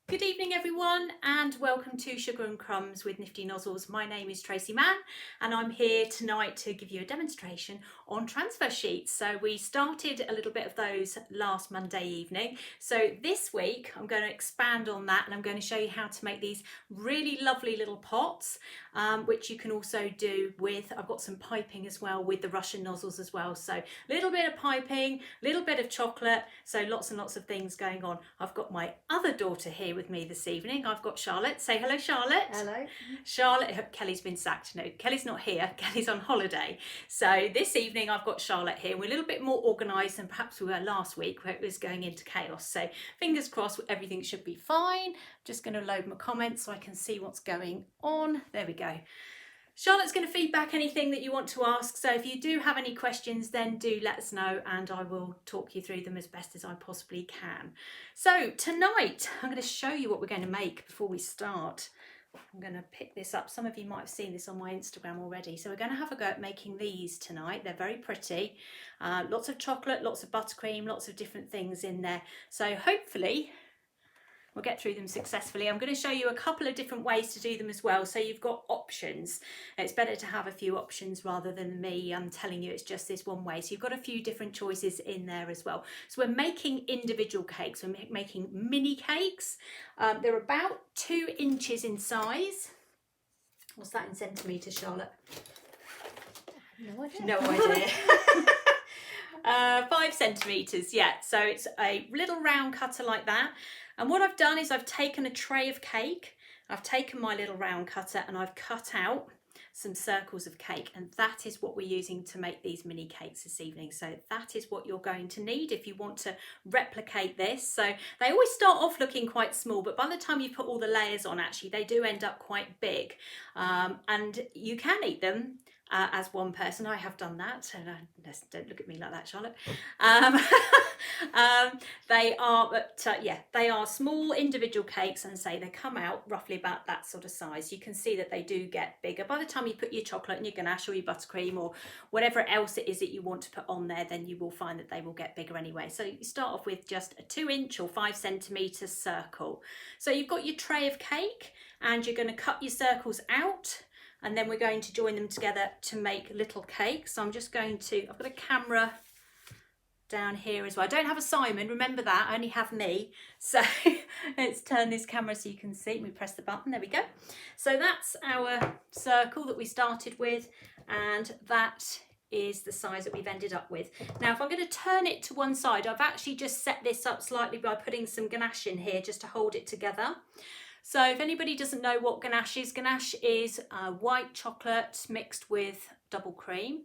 Good evening everyone and welcome to Sugar and Crumbs with Nifty Nozzles. My name is Tracey Mann and I'm here tonight to give you a demonstration on transfer sheets. So we started a little bit of those last Monday evening. So this week I'm going to expand on that and I'm going to show you how to make these really lovely little pots, which you can also do with, I've got some piping as well with the Russian nozzles as well. So a little bit of piping, a little bit of chocolate, so lots and lots of things going on. I've got my other daughter here with me this evening. I've got Charlotte. Say hello, Charlotte. Hello. Charlotte, Kelly's been sacked. No, Kelly's not here. Kelly's on holiday. So this evening I've got Charlotte here. We're a little bit more organised than perhaps we were last week where it was going into chaos. So fingers crossed everything should be fine. Just going to load my comments so I can see what's going on. There we go. Charlotte's going to feed back anything that you want to ask, so if you do have any questions then do let us know and I will talk you through them as best as I possibly can. So tonight I'm going to show you what we're going to make before we start. I'm going to pick this up. Some of you might have seen this on my Instagram already. So we're going to have a go at making these tonight. They're very pretty. Lots of chocolate, lots of buttercream, lots of different things in there. So hopefully we'll get through them successfully. I'm going to show you a couple of different ways to do them as well, so you've got options. It's better to have a few options rather than me telling you it's just this one way. So you've got a few different choices in there as well. So we're making individual cakes. We're making mini cakes. They're about 2 inches in size. What's that in centimetres, Charlotte? No idea. No idea. 5 centimetres, yeah. So it's a little round cutter like that. And what I've done is I've taken a tray of cake, I've taken my little round cutter and I've cut out some circles of cake, and that is what we're using to make these mini cakes this evening. So that is what you're going to need if you want to replicate this. So they always start off looking quite small, but by the time you put all the layers on, actually they do end up quite big, and you can eat them as one person. I have done that, and don't look at me like that, Charlotte. They are, but yeah, they are small individual cakes, and say they come out roughly about that sort of size. You can see that they do get bigger. By the time you put your chocolate and your ganache or your buttercream or whatever else it is that you want to put on there, then you will find that they will get bigger anyway. So you start off with just a 2 inch or 5 centimetre circle. So you've got your tray of cake and you're going to cut your circles out, and then we're going to join them together to make little cakes. So I'm just going to, I've got a camera down here as well. I don't have a Simon, remember that, I only have me. So let's turn this camera so you can see. We press the button, there we go. So that's our circle that we started with, and that is the size that we've ended up with. Now if I'm going to turn it to one side, I've actually just set this up slightly by putting some ganache in here just to hold it together. So if anybody doesn't know what ganache is white chocolate mixed with double cream,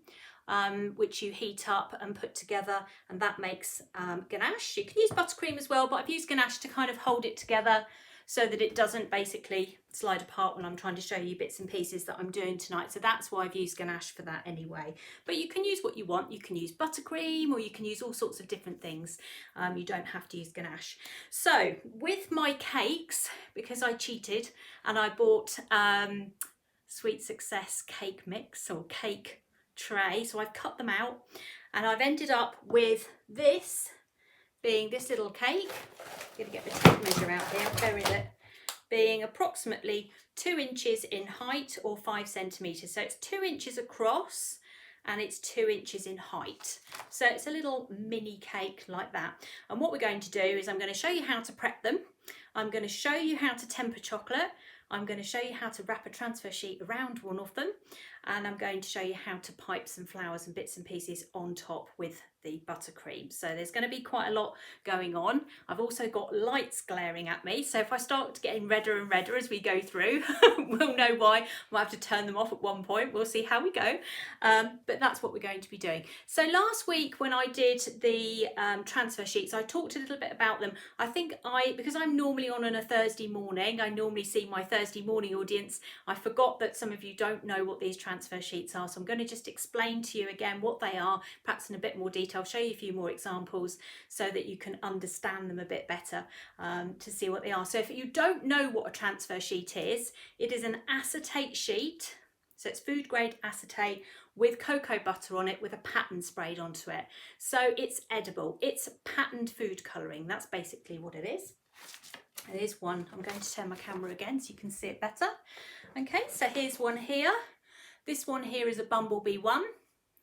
which you heat up and put together, and that makes ganache. You can use buttercream as well, but I've used ganache to kind of hold it together so that it doesn't basically slide apart when I'm trying to show you bits and pieces that I'm doing tonight. So that's why I've used ganache for that anyway. But you can use what you want. You can use buttercream or you can use all sorts of different things. You don't have to use ganache. So with my cakes, because I cheated and I bought Sweet Success cake mix or cake tray, so I've cut them out and I've ended up with this being this little cake. I'm going to get the tape measure out here, where is it? Being approximately 2 inches in height or 5 centimetres. So it's 2 inches across and it's 2 inches in height. So it's a little mini cake like that. And what we're going to do is I'm going to show you how to prep them. I'm going to show you how to temper chocolate. I'm going to show you how to wrap a transfer sheet around one of them, and I'm going to show you how to pipe some flowers and bits and pieces on top with the buttercream. So there's going to be quite a lot going on. I've also got lights glaring at me, so if I start getting redder and redder as we go through, we'll know why. I might have to turn them off at one point. We'll see how we go, but that's what we're going to be doing. So last week when I did the transfer sheets, I talked a little bit about them. I think because I'm normally on a Thursday morning, I normally see my Thursday morning audience, I forgot that some of you don't know what these transfer sheets are, so I'm going to just explain to you again what they are, perhaps in a bit more detail. I'll show you a few more examples so that you can understand them a bit better, to see what they are. So if you don't know what a transfer sheet is, it is an acetate sheet. So it's food grade acetate with cocoa butter on it with a pattern sprayed onto it. So it's edible. It's patterned food colouring. That's basically what it is. There's one. I'm going to turn my camera again so you can see it better. Okay, so here's one here. This one here is a bumblebee one.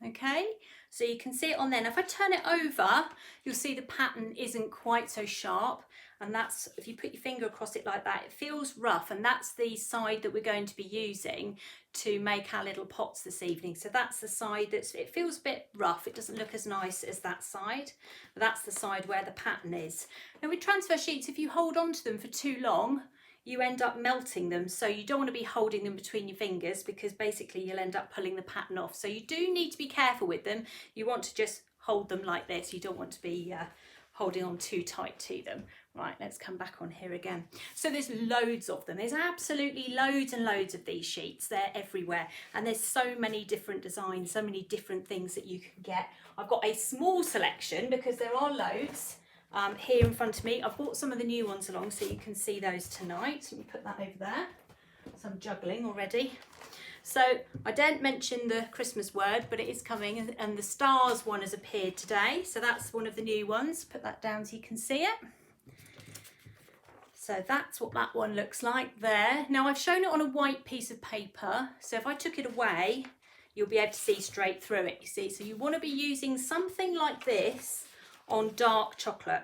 Okay, so you can see it on there. Now if I turn it over, you'll see the pattern isn't quite so sharp, and that's, if you put your finger across it like that, it feels rough, and that's the side that we're going to be using to make our little pots this evening. So that's the side that's, it feels a bit rough, it doesn't look as nice as that side, but that's the side where the pattern is. Now with transfer sheets, if you hold on to them for too long, you end up melting them, so you don't want to be holding them between your fingers, because basically you'll end up pulling the pattern off. So you do need to be careful with them. You want to just hold them like this. You don't want to be holding on too tight to them. Right, let's come back on here again. So there's loads of them. There's absolutely loads and loads of these sheets. They're everywhere, and there's so many different designs, so many different things that you can get. I've got a small selection because there are loads. Here in front of me, I've brought some of the new ones along so you can see those tonight. Let me put that over there. So I'm juggling already. So I didn't mention the Christmas word, but it is coming, and the stars one has appeared today. So that's one of the new ones. Put that down so you can see it. So that's what that one looks like there. Now I've shown it on a white piece of paper. So if I took it away, you'll be able to see straight through it, you see. So you want to be using something like this on dark chocolate,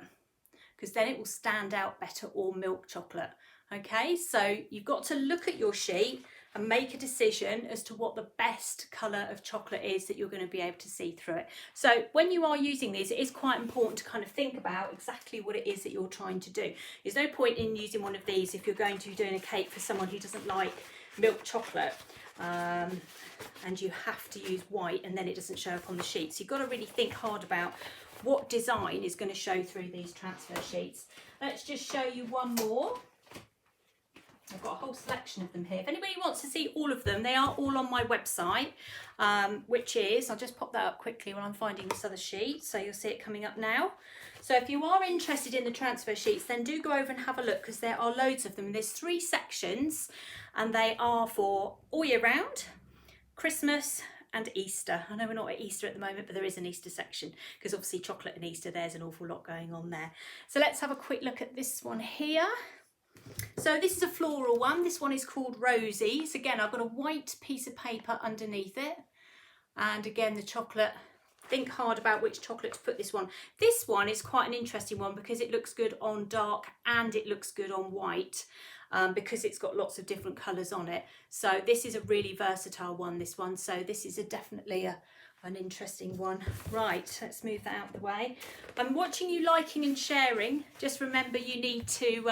because then it will stand out better, or milk chocolate. Okay, so you've got to look at your sheet and make a decision as to what the best colour of chocolate is that you're going to be able to see through it. So when you are using these, it is quite important to kind of think about exactly what it is that you're trying to do. There's no point in using one of these if you're going to be doing a cake for someone who doesn't like milk chocolate. And you have to use white, and then it doesn't show up on the sheet. So you've got to really think hard about what design is going to show through these transfer sheets. Let's just show you one more. I've got a whole selection of them here. If anybody wants to see all of them, they are all on my website, which is, I'll just pop that up quickly while I'm finding this other sheet, so you'll see it coming up now. So if you are interested in the transfer sheets, then do go over and have a look, because there are loads of them. There's 3 sections, and they are for all year round, Christmas and Easter. I know we're not at Easter at the moment, but there is an Easter section, because obviously chocolate and Easter, there's an awful lot going on there. So let's have a quick look at this one here. So this is a floral one. This one is called Rosie's. Again, I've got a white piece of paper underneath it, and again the chocolate. Think hard about which chocolate to put this one. This one is quite an interesting one because it looks good on dark and it looks good on white, because it's got lots of different colours on it. So this is a really versatile one, this one. So this is definitely an interesting one. Right, let's move that out of the way. I'm watching you liking and sharing. Just remember, you need to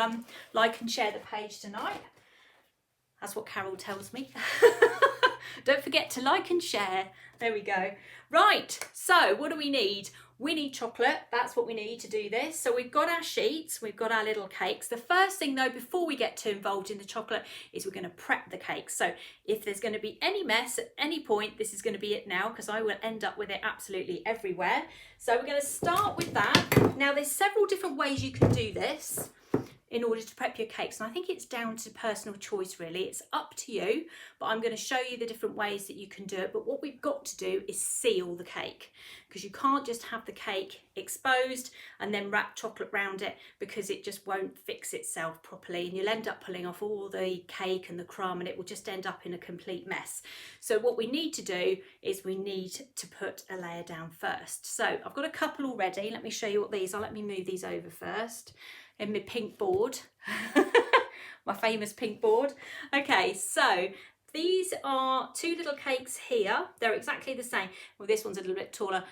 like and share the page tonight. That's what Carol tells me. Don't forget to like and share. There we go. Right, so what do we need? We need chocolate. That's what we need to do this. So we've got our sheets, we've got our little cakes. The first thing though, before we get too involved in the chocolate, is we're going to prep the cake. So if there's going to be any mess at any point, this is going to be it now, because I will end up with it absolutely everywhere. So we're going to start with that. Now there's several different ways you can do this in order to prep your cakes, and I think it's down to personal choice really. It's up to you, but I'm going to show you the different ways that you can do it. But what we've got to do is seal the cake, because you can't just have the cake exposed and then wrap chocolate around it, because it just won't fix itself properly, and you'll end up pulling off all the cake and the crumb, and it will just end up in a complete mess. So what we need to do is we need to put a layer down first. So I've got a couple already. Let me show you what these are. Let me move these over first. In my pink board, my famous pink board. Okay, so these are 2 little cakes here. They're exactly the same. Well, this one's a little bit taller.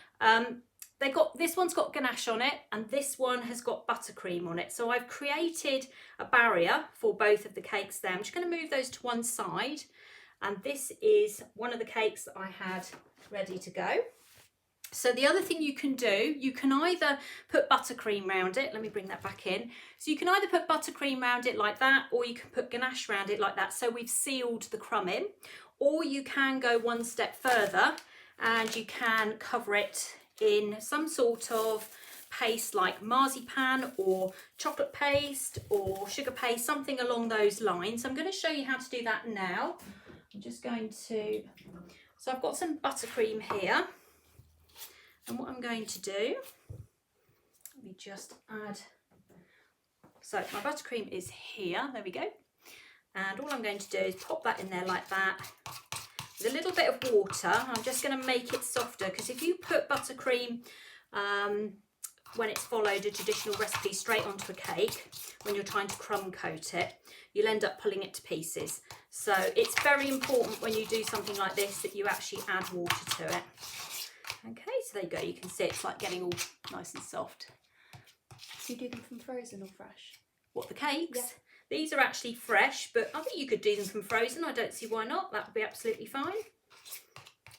This one's got ganache on it, and this one has got buttercream on it. So I've created a barrier for both of the cakes there. I'm just going to move those to one side, and this is one of the cakes that I had ready to go. So the other thing you can do, you can either put buttercream around it. Let me bring that back in. So you can either put buttercream around it like that, or you can put ganache around it like that. So we've sealed the crumb in. Or you can go one step further and you can cover it in some sort of paste like marzipan or chocolate paste or sugar paste, something along those lines. I'm going to show you how to do that now. I'm just going to, so I've got some buttercream here. And what I'm going to do, let me just add So my buttercream is here, there we go. And all I'm going to do is pop that in there like that. With a little bit of water, I'm just going to make it softer, because if you put buttercream when it's followed a traditional recipe straight onto a cake, when you're trying to crumb coat it, you'll end up pulling it to pieces. So it's very important when you do something like this that you actually add water to it. Okay, so there you go, you can see it's like getting all nice and soft. Do you do them from frozen or fresh? What, the cakes? Yeah. These are actually fresh, but I think you could do them from frozen. I don't see why not. That would be absolutely fine.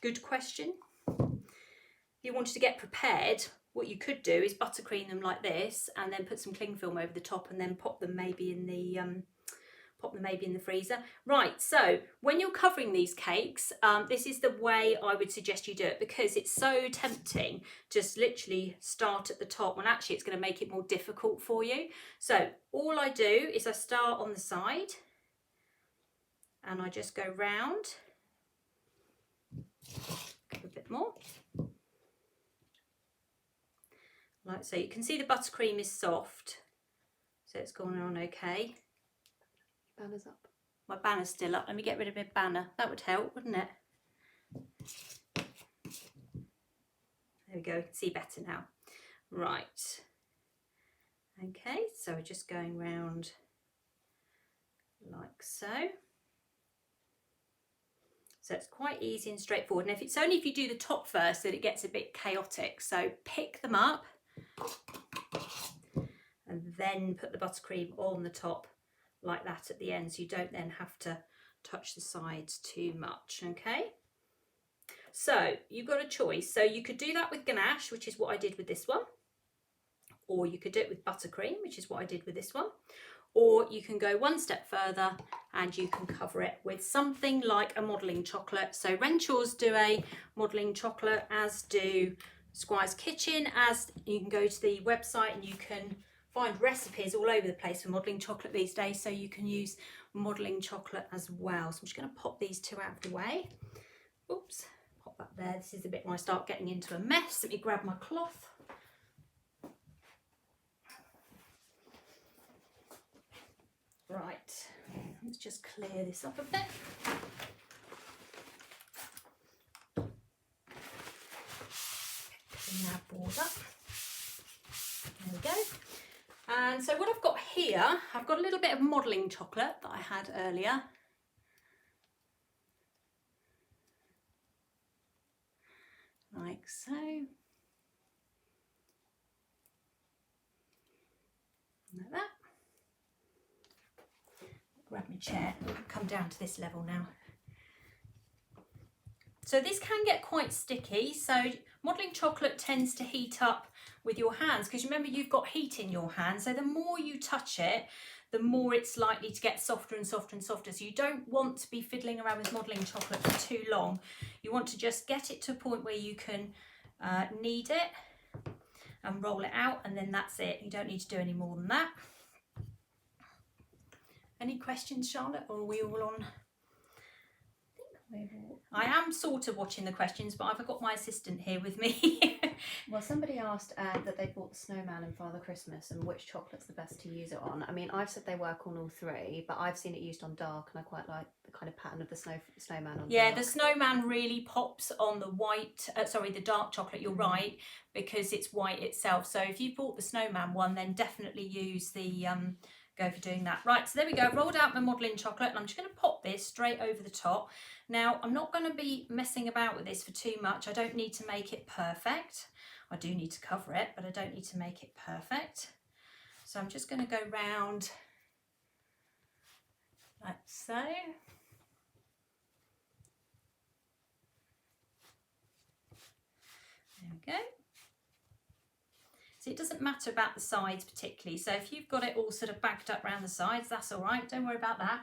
Good question. If you wanted to get prepared, what you could do is buttercream them like this, and then put some cling film over the top, and then pop them maybe in the freezer. Right, so when you're covering these cakes, this is the way I would suggest you do it, because it's so tempting. Just literally start at the top when actually it's going to make it more difficult for you. So all I do is I start on the side and I just go round. Go a bit more. Like so. You can see the buttercream is soft, so it's gone on okay. Banner's up. My banner's still up. Let me get rid of my banner. That would help, wouldn't it? There we go. You can see better now. Right. Okay, so we're just going round like so. So it's quite easy and straightforward. And it's only if you do the top first that it gets a bit chaotic. So pick them up and then put the buttercream on the top like that at the end, so you don't then have to touch the sides too much. Okay, so you've got a choice. So you could do that with ganache, which is what I did with this one, or you could do it with buttercream, which is what I did with this one, or you can go one step further and you can cover it with something like a modelling chocolate. So Renshaws do a modelling chocolate, as do Squire's Kitchen, as you can go to the website and you can find recipes all over the place for modelling chocolate these days, so you can use modelling chocolate as well. So I'm just going to pop these two out of the way. Oops, pop that there. This is the bit when I start getting into a mess. Let me grab my cloth. Right, let's just clear this up a bit. Clean that board up. There we go. And so what I've got here, I've got a little bit of modelling chocolate that I had earlier. Like so. Like that. Grab my chair, come down to this level now. So this can get quite sticky, so modelling chocolate tends to heat up with your hands, because remember you've got heat in your hands, so the more you touch it, the more it's likely to get softer and softer and softer. So you don't want to be fiddling around with modelling chocolate for too long. You want to just get it to a point where you can knead it and roll it out, and then that's it. You don't need to do any more than that. Any questions, Charlotte, or are we all on? I am sort of watching the questions, but I've got my assistant here with me. Well, somebody asked that they bought the snowman and Father Christmas and which chocolate's the best to use it on. I mean, I've said they work on all three, but I've seen it used on dark, and I quite like the kind of pattern of the snowman on Yeah, dark. the snowman really pops on the white, the dark chocolate, you're right, because it's white itself. So if you bought the snowman one, then definitely use the, go for doing that. Right, so there we go, rolled out my modelling chocolate, and I'm just going to pop this straight over the top. Now, I'm not going to be messing about with this for too much. I don't need to make it perfect. I do need to cover it, but I don't need to make it perfect. So I'm just going to go round like so. There we go. So it doesn't matter about the sides particularly. So if you've got it all sort of backed up around the sides, that's all right. Don't worry about that.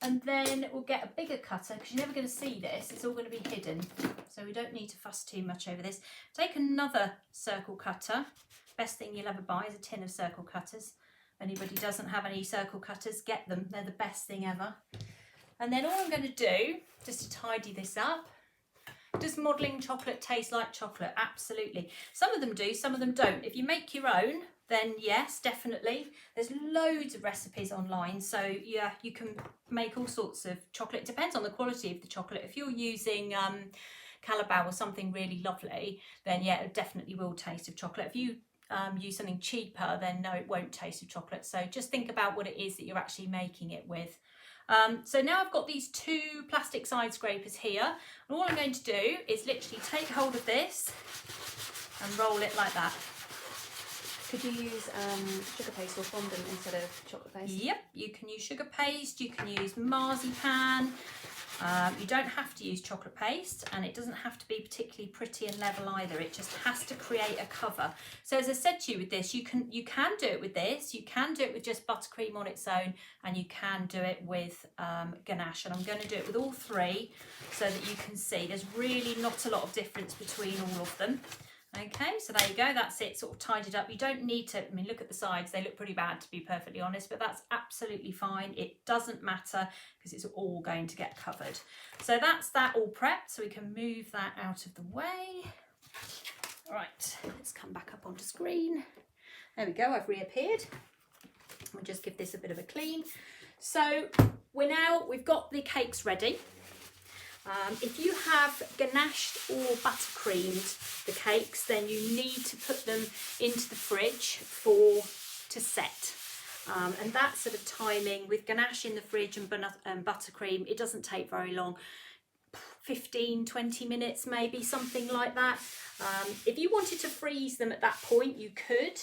And then we'll get a bigger cutter, because you're never going to see this. It's all going to be hidden. So we don't need to fuss too much over this. Take another circle cutter. Best thing you'll ever buy is a tin of circle cutters. If anybody doesn't have any circle cutters, get them. They're the best thing ever. And then all I'm going to do, just to tidy this up, does modelling chocolate taste like chocolate? Absolutely. Some of them do, some of them don't. If you make your own, then yes, definitely. There's loads of recipes online, so yeah, you can make all sorts of chocolate. It depends on the quality of the chocolate. If you're using Calabao or something really lovely, then yeah, it definitely will taste of chocolate. If you use something cheaper, then no, it won't taste of chocolate. So just think about what it is that you're actually making it with. So now I've got these 2 plastic side scrapers here, and all I'm going to do is literally take hold of this and roll it like that. Could you use sugar paste or fondant instead of chocolate paste? Yep, you can use sugar paste, you can use marzipan. You don't have to use chocolate paste, and it doesn't have to be particularly pretty and level either. It just has to create a cover. So as I said to you with this, you can do it with this, you can do it with just buttercream on its own, and you can do it with ganache. And I'm going to do it with all 3 so that you can see there's really not a lot of difference between all of them. Okay, so there you go, that's it, sort of tidied up. You don't need to, I mean, look at the sides, they look pretty bad to be perfectly honest, but that's absolutely fine. It doesn't matter because it's all going to get covered. So that's that all prepped, so we can move that out of the way. All right, let's come back up onto screen. There we go, I've reappeared. We'll just give this a bit of a clean. So we've got the cakes ready. If you have ganached or buttercreamed the cakes, then you need to put them into the fridge to set. And that sort of timing with ganache in the fridge and buttercream, it doesn't take very long. 15-20 minutes maybe, something like that. If you wanted to freeze them at that point, you could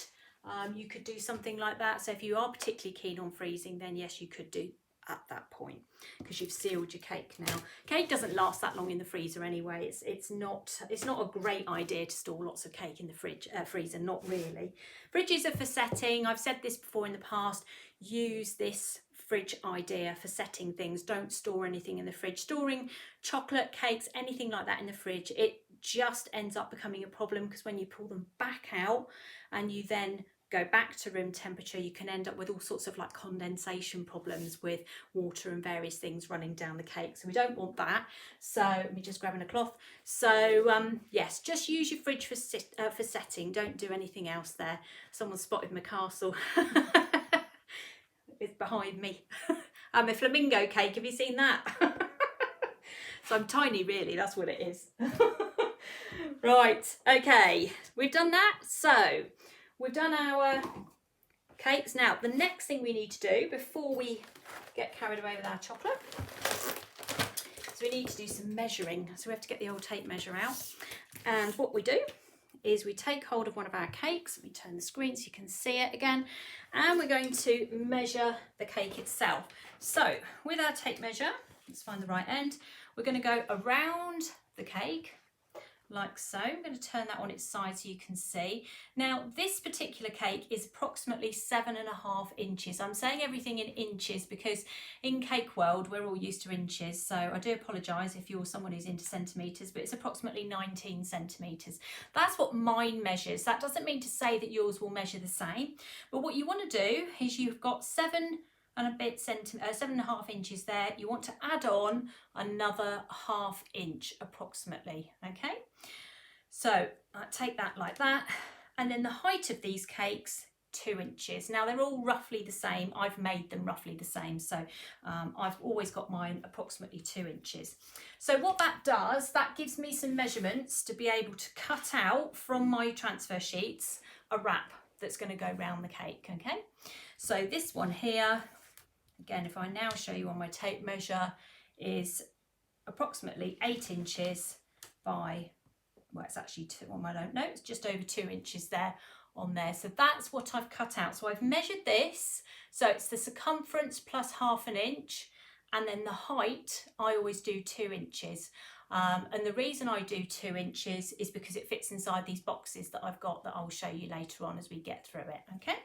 do something like that. So if you are particularly keen on freezing, then yes, you could do at that point, because you've sealed your cake now. Cake doesn't last that long in the freezer anyway. It's not a great idea to store lots of cake in the freezer, not really. Fridges are for setting. I've said this before in the past. Use this fridge idea for setting things. Don't store anything in the fridge. Storing chocolate, cakes, anything like that in the fridge, it just ends up becoming a problem, because when you pull them back out and you then go back to room temperature, you can end up with all sorts of like condensation problems with water and various things running down the cake. So we don't want that. So let me just grabbing a cloth. So yes, just use your fridge for setting. Don't do anything else there. Someone spotted my castle. It's behind me. A flamingo cake. Have you seen that? So I'm tiny, really. That's what it is. Right. Okay. We've done that. So we've done our cakes. Now, the next thing we need to do before we get carried away with our chocolate, so we need to do some measuring. So we have to get the old tape measure out. And what we do is we take hold of one of our cakes. We turn the screen so you can see it again. And we're going to measure the cake itself. So with our tape measure, let's find the right end. We're going to go around the cake, like so. I'm going to turn that on its side so you can see. Now, this particular cake is approximately 7.5 inches. I'm saying everything in inches because in cake world, we're all used to inches. So I do apologise if you're someone who's into centimetres, but it's approximately 19 centimetres. That's what mine measures. That doesn't mean to say that yours will measure the same. But what you want to do is you've got 7.5 inches there. You want to add on another ½ inch approximately. Okay, so I take that like that, and then the height of these cakes, 2 inches. Now they're all roughly the same. I've made them roughly the same, so I've always got mine approximately 2 inches. So what that does, that gives me some measurements to be able to cut out from my transfer sheets a wrap that's going to go round the cake. Okay, so this one here, again, if I now show you on my tape measure, is approximately 8 inches by, well, it's actually I don't know, it's just over 2 inches there on there. So that's what I've cut out. So I've measured this. So it's the circumference plus ½ inch, and then the height, I always do 2 inches. And the reason I do 2 inches is because it fits inside these boxes that I've got that I'll show you later on as we get through it. Okay.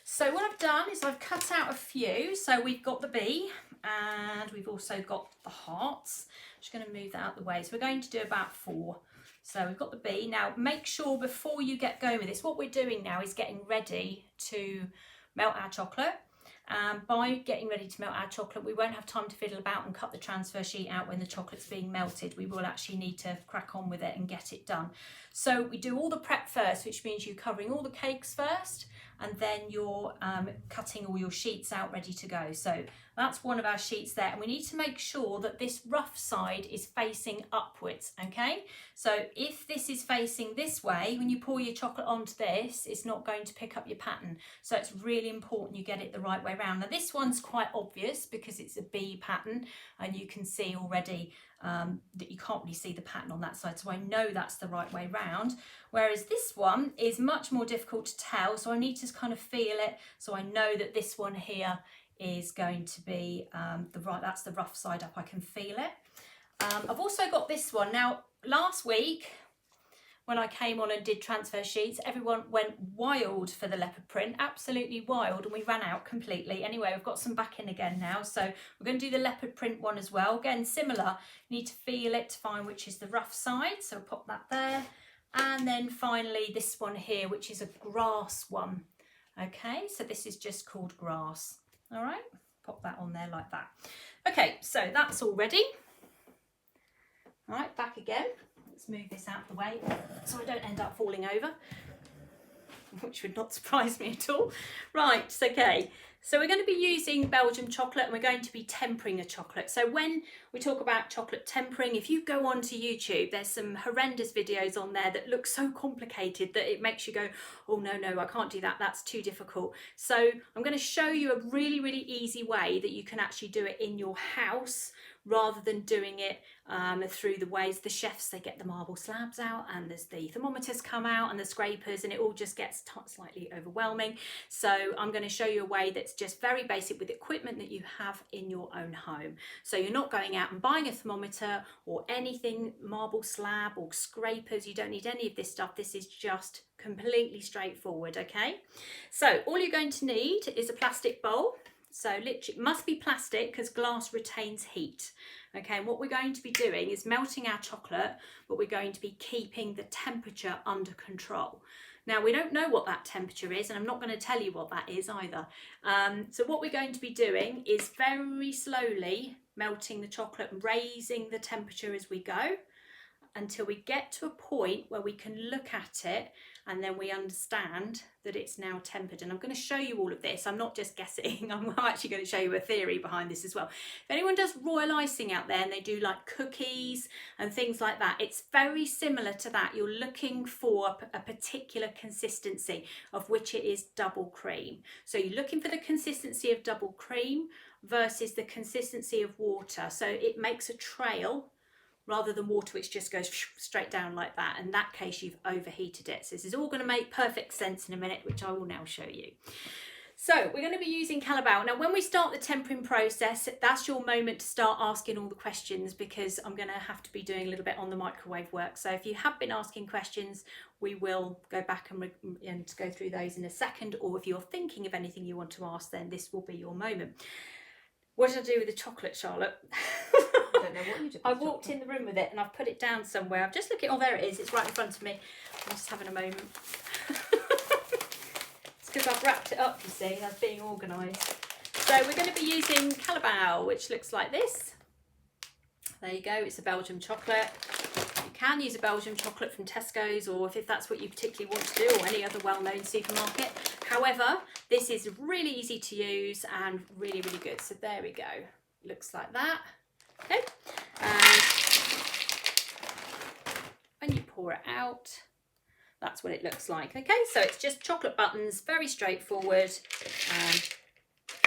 So what I've done is I've cut out a few. So we've got the bee and we've also got the hearts. I'm just going to move that out of the way. So we're going to do about 4. So we've got the bee. Now make sure before you get going with this, what we're doing now is getting ready to melt our chocolate. By getting ready to melt our chocolate, we won't have time to fiddle about and cut the transfer sheet out when the chocolate's being melted. We will actually need to crack on with it and get it done. So we do all the prep first, which means you're covering all the cakes first, and then you're cutting all your sheets out ready to go. So that's one of our sheets there, and we need to make sure that this rough side is facing upwards, okay? So if this is facing this way, when you pour your chocolate onto this, it's not going to pick up your pattern. So it's really important you get it the right way around. Now this one's quite obvious because it's a bee pattern, and you can see already that you can't really see the pattern on that side, so I know that's the right way round. Whereas this one is much more difficult to tell, so I need to kind of feel it, so I know that this one here is going to be that's the rough side up. I can feel it. I've also got this one. Now last week when I came on and did transfer sheets, everyone went wild for the leopard print, absolutely wild, and we ran out completely. Anyway, we've got some back in again now, so we're going to do the leopard print one as well. Again, similar, you need to feel it to find which is the rough side, so pop that there. And then finally this one here, which is a grass one. Okay, so this is just called grass. All right, pop that on there like that. Okay, so that's all ready. All right, back again. Let's move this out of the way so I don't end up falling over, which would not surprise me at all. Right, okay. So we're going to be using Belgian chocolate, and we're going to be tempering a chocolate. So when we talk about chocolate tempering, if you go onto YouTube, there's some horrendous videos on there that look so complicated that it makes you go, oh no, I can't do that. That's too difficult. So I'm going to show you a really, really easy way that you can actually do it in your house rather than doing it through the ways the chefs, they get the marble slabs out and there's the thermometers come out and the scrapers, and it all just gets slightly overwhelming. So I'm going to show you a way that's just very basic with equipment that you have in your own home. So you're not going out and buying a thermometer or anything, marble slab or scrapers. You don't need any of this stuff. This is just completely straightforward, okay? So all you're going to need is a plastic bowl. So literally it must be plastic because glass retains heat. Okay, and what we're going to be doing is melting our chocolate, but we're going to be keeping the temperature under control. Now we don't know what that temperature is, and I'm not going to tell you what that is either. So what we're going to be doing is very slowly melting the chocolate and raising the temperature as we go until we get to a point where we can look at it and then we understand that it's now tempered. And I'm going to show you all of this. I'm not just guessing, I'm actually going to show you a theory behind this as well. If anyone does royal icing out there and they do like cookies and things like that, it's very similar to that. You're looking for a particular consistency, of which it is double cream. So you're looking for the consistency of double cream versus the consistency of water. So it makes a trail rather than water which just goes straight down like that. In that case, you've overheated it. So this is all going to make perfect sense in a minute, which I will now show you. So we're going to be using Calabao. Now, when we start the tempering process, that's your moment to start asking all the questions, because I'm going to have to be doing a little bit on the microwave work. So if you have been asking questions, we will go back and go through those in a second. Or if you're thinking of anything you want to ask, then this will be your moment. What did I do with the chocolate, Charlotte? I don't know what you did. I walked in the room with it and I've put it down somewhere. I've just looked at, oh, there it is. It's right in front of me. I'm just having a moment. It's because I've wrapped it up, you see, as being organised. So we're going to be using Calabao, which looks like this. There you go. It's a Belgian chocolate. You can use a Belgian chocolate from Tesco's, or if that's what you particularly want to do, or any other well-known supermarket. However, this is really easy to use and really, really good. So there we go. Looks like that. Okay, and when you pour it out, that's what it looks like. Okay, so it's just chocolate buttons, very straightforward, and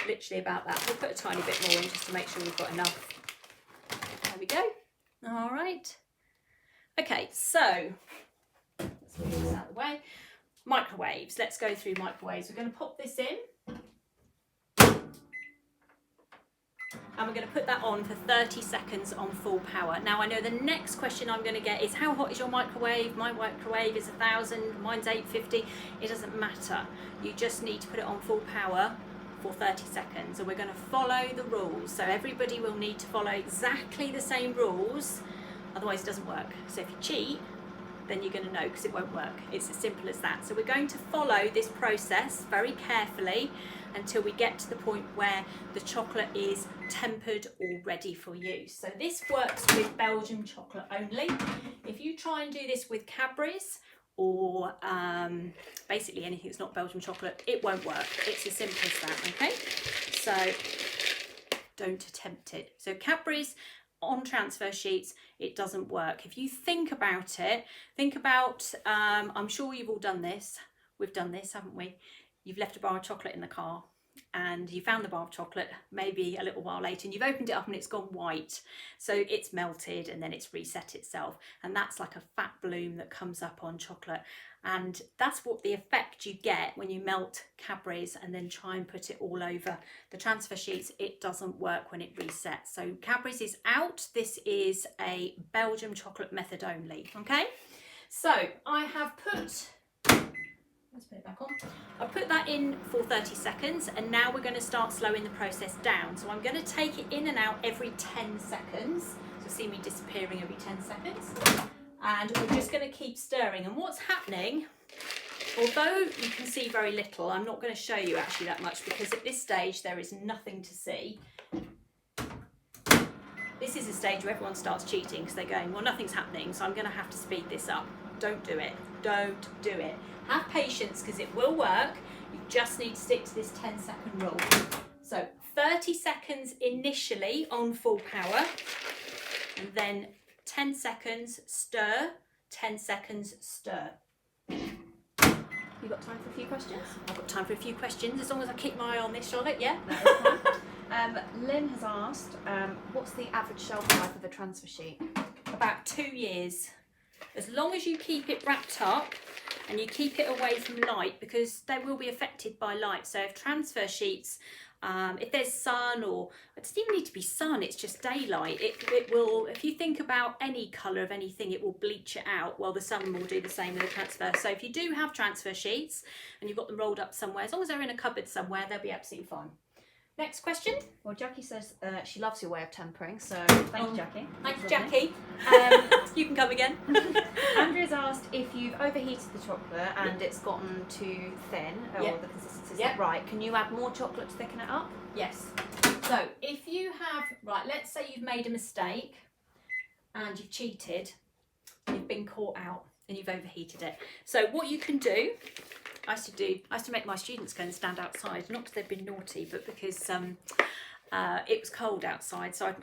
literally about that. We'll put a tiny bit more in just to make sure we've got enough. There we go. All right. Okay, so let's move this out of the way. Microwaves. Let's go through microwaves. We're going to pop this in. And we're going to put that on for 30 seconds on full power. Now, I know the next question I'm going to get is, how hot is your microwave? My microwave is 1000, mine's 850. It doesn't matter. You just need to put it on full power for 30 seconds. And we're going to follow the rules. So everybody will need to follow exactly the same rules. Otherwise it doesn't work. So if you cheat, then you're going to know, because it won't work. It's as simple as that. So we're going to follow this process very carefully until we get to the point where the chocolate is tempered or ready for use. So this works with Belgian chocolate only. If you try and do this with Cadbury's or basically anything that's not Belgian chocolate, it won't work. It's as simple as that, okay? So don't attempt it. So Cadbury's on transfer sheets, it doesn't work. If you think about it, think about, I'm sure you've all done this. We've done this, haven't we? You've left a bar of chocolate in the car and you found the bar of chocolate maybe a little while later and you've opened it up and it's gone white. So it's melted and then it's reset itself. And that's like a fat bloom that comes up on chocolate. And that's what the effect you get when you melt Cadbury's and then try and put it all over the transfer sheets. It doesn't work when it resets. So Cadbury's is out. This is a Belgium chocolate method only, okay? So I have put, let's put it back on. I put that in for 30 seconds and now we're going to start slowing the process down. So I'm going to take it in and out every 10 seconds. So see me disappearing every 10 seconds. And we're just going to keep stirring. And what's happening, although you can see very little, I'm not going to show you actually that much because at this stage there is nothing to see. This is a stage where everyone starts cheating because they're going, well, nothing's happening, so I'm going to have to speed this up. Don't do it. Don't do it. Have patience because it will work. You just need to stick to this 10-second rule. So 30 seconds initially on full power, and then 10 seconds, stir, 10 seconds, stir. You got time for a few questions? I've got time for a few questions, as long as I keep my eye on this, Charlotte, yeah? That is fine. Lynn has asked, what's the average shelf life of a transfer sheet? About 2 years. As long as you keep it wrapped up and you keep it away from light, because they will be affected by light. So if transfer sheets, if there's sun, or it doesn't even need to be sun, it's just daylight, it will, if you think about any colour of anything, it will bleach it out. Well, the sun will do the same with the transfer. So if you do have transfer sheets and you've got them rolled up somewhere, as long as they're in a cupboard somewhere, they'll be absolutely fine. Next question. Well, Jackie says she loves your way of tempering, so thank you, Jackie. Thanks, Jackie. You can come again. Andrew's asked if you've overheated the chocolate and it's gotten too thin, or the consistency's not right, can you add more chocolate to thicken it up? Yes. So if you have, right, let's say you've made a mistake and you've cheated, you've been caught out and you've overheated it. So what you can do, I used to make my students go and stand outside, not because they've been naughty, but because it was cold outside. So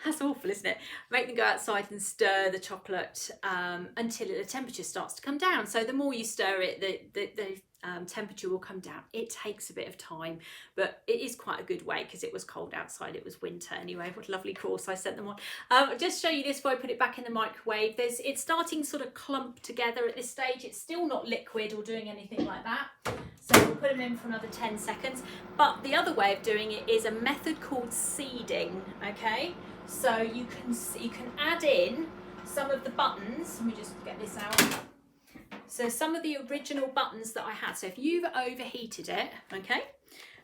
that's awful, isn't it? Make them go outside and stir the chocolate until the temperature starts to come down. So the more you stir it, the temperature will come down. It takes a bit of time, but it is quite a good way because it was cold outside. It was winter anyway. What a lovely course I sent them on. I'll just show you this before I put it back in the microwave. It's starting sort of clump together at this stage. It's still not liquid or doing anything like that. So we'll put them in for another 10 seconds. But the other way of doing it is a method called seeding, okay? So you can add in some of the buttons. Let me just get this out. So some of the original buttons that I had. So if you've overheated it, okay,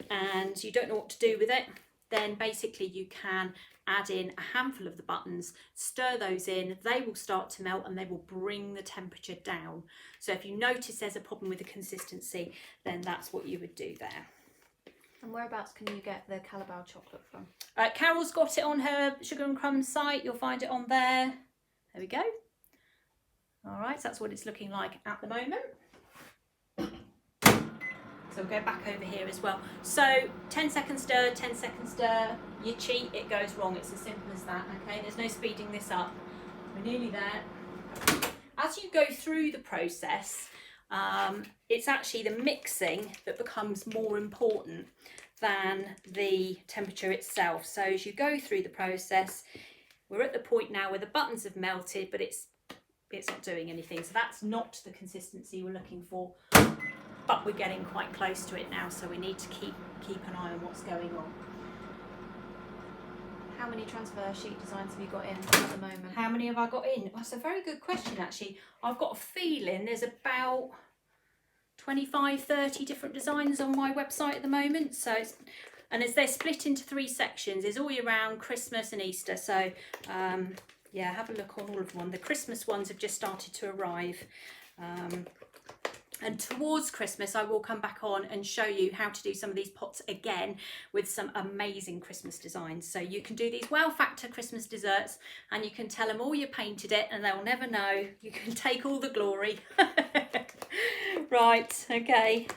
and you don't know what to do with it, then basically you can add in a handful of the buttons, stir those in, they will start to melt and they will bring the temperature down. So if you notice there's a problem with the consistency, then that's what you would do there. And whereabouts can you get the Calabao chocolate from? Carol's got it on her Sugar and Crumbs site. You'll find it on there. There we go. All right, so that's what it's looking like at the moment. So we'll go back over here as well. So 10 seconds stir, 10 seconds stir. You cheat, it goes wrong. It's as simple as that, okay? There's no speeding this up. We're nearly there. As you go through the process, it's actually the mixing that becomes more important than the temperature itself. So as you go through the process, we're at the point now where the buttons have melted, but it's not doing anything. So that's not the consistency we're looking for, but we're getting quite close to it now. So we need to keep an eye on what's going on. How many transfer sheet designs have you got in at the moment? How many have I got in? That's a very good question, actually. I've got a feeling there's about 25, 30 different designs on my website at the moment. So, and as they're split into 3 sections, it's all year round, Christmas and Easter. So, yeah, have a look on all of them. The Christmas ones have just started to arrive. And towards Christmas, I will come back on and show you how to do some of these pots again with some amazing Christmas designs. So you can do these wow factor Christmas desserts and you can tell them all you painted it and they'll never know. You can take all the glory. Right, okay.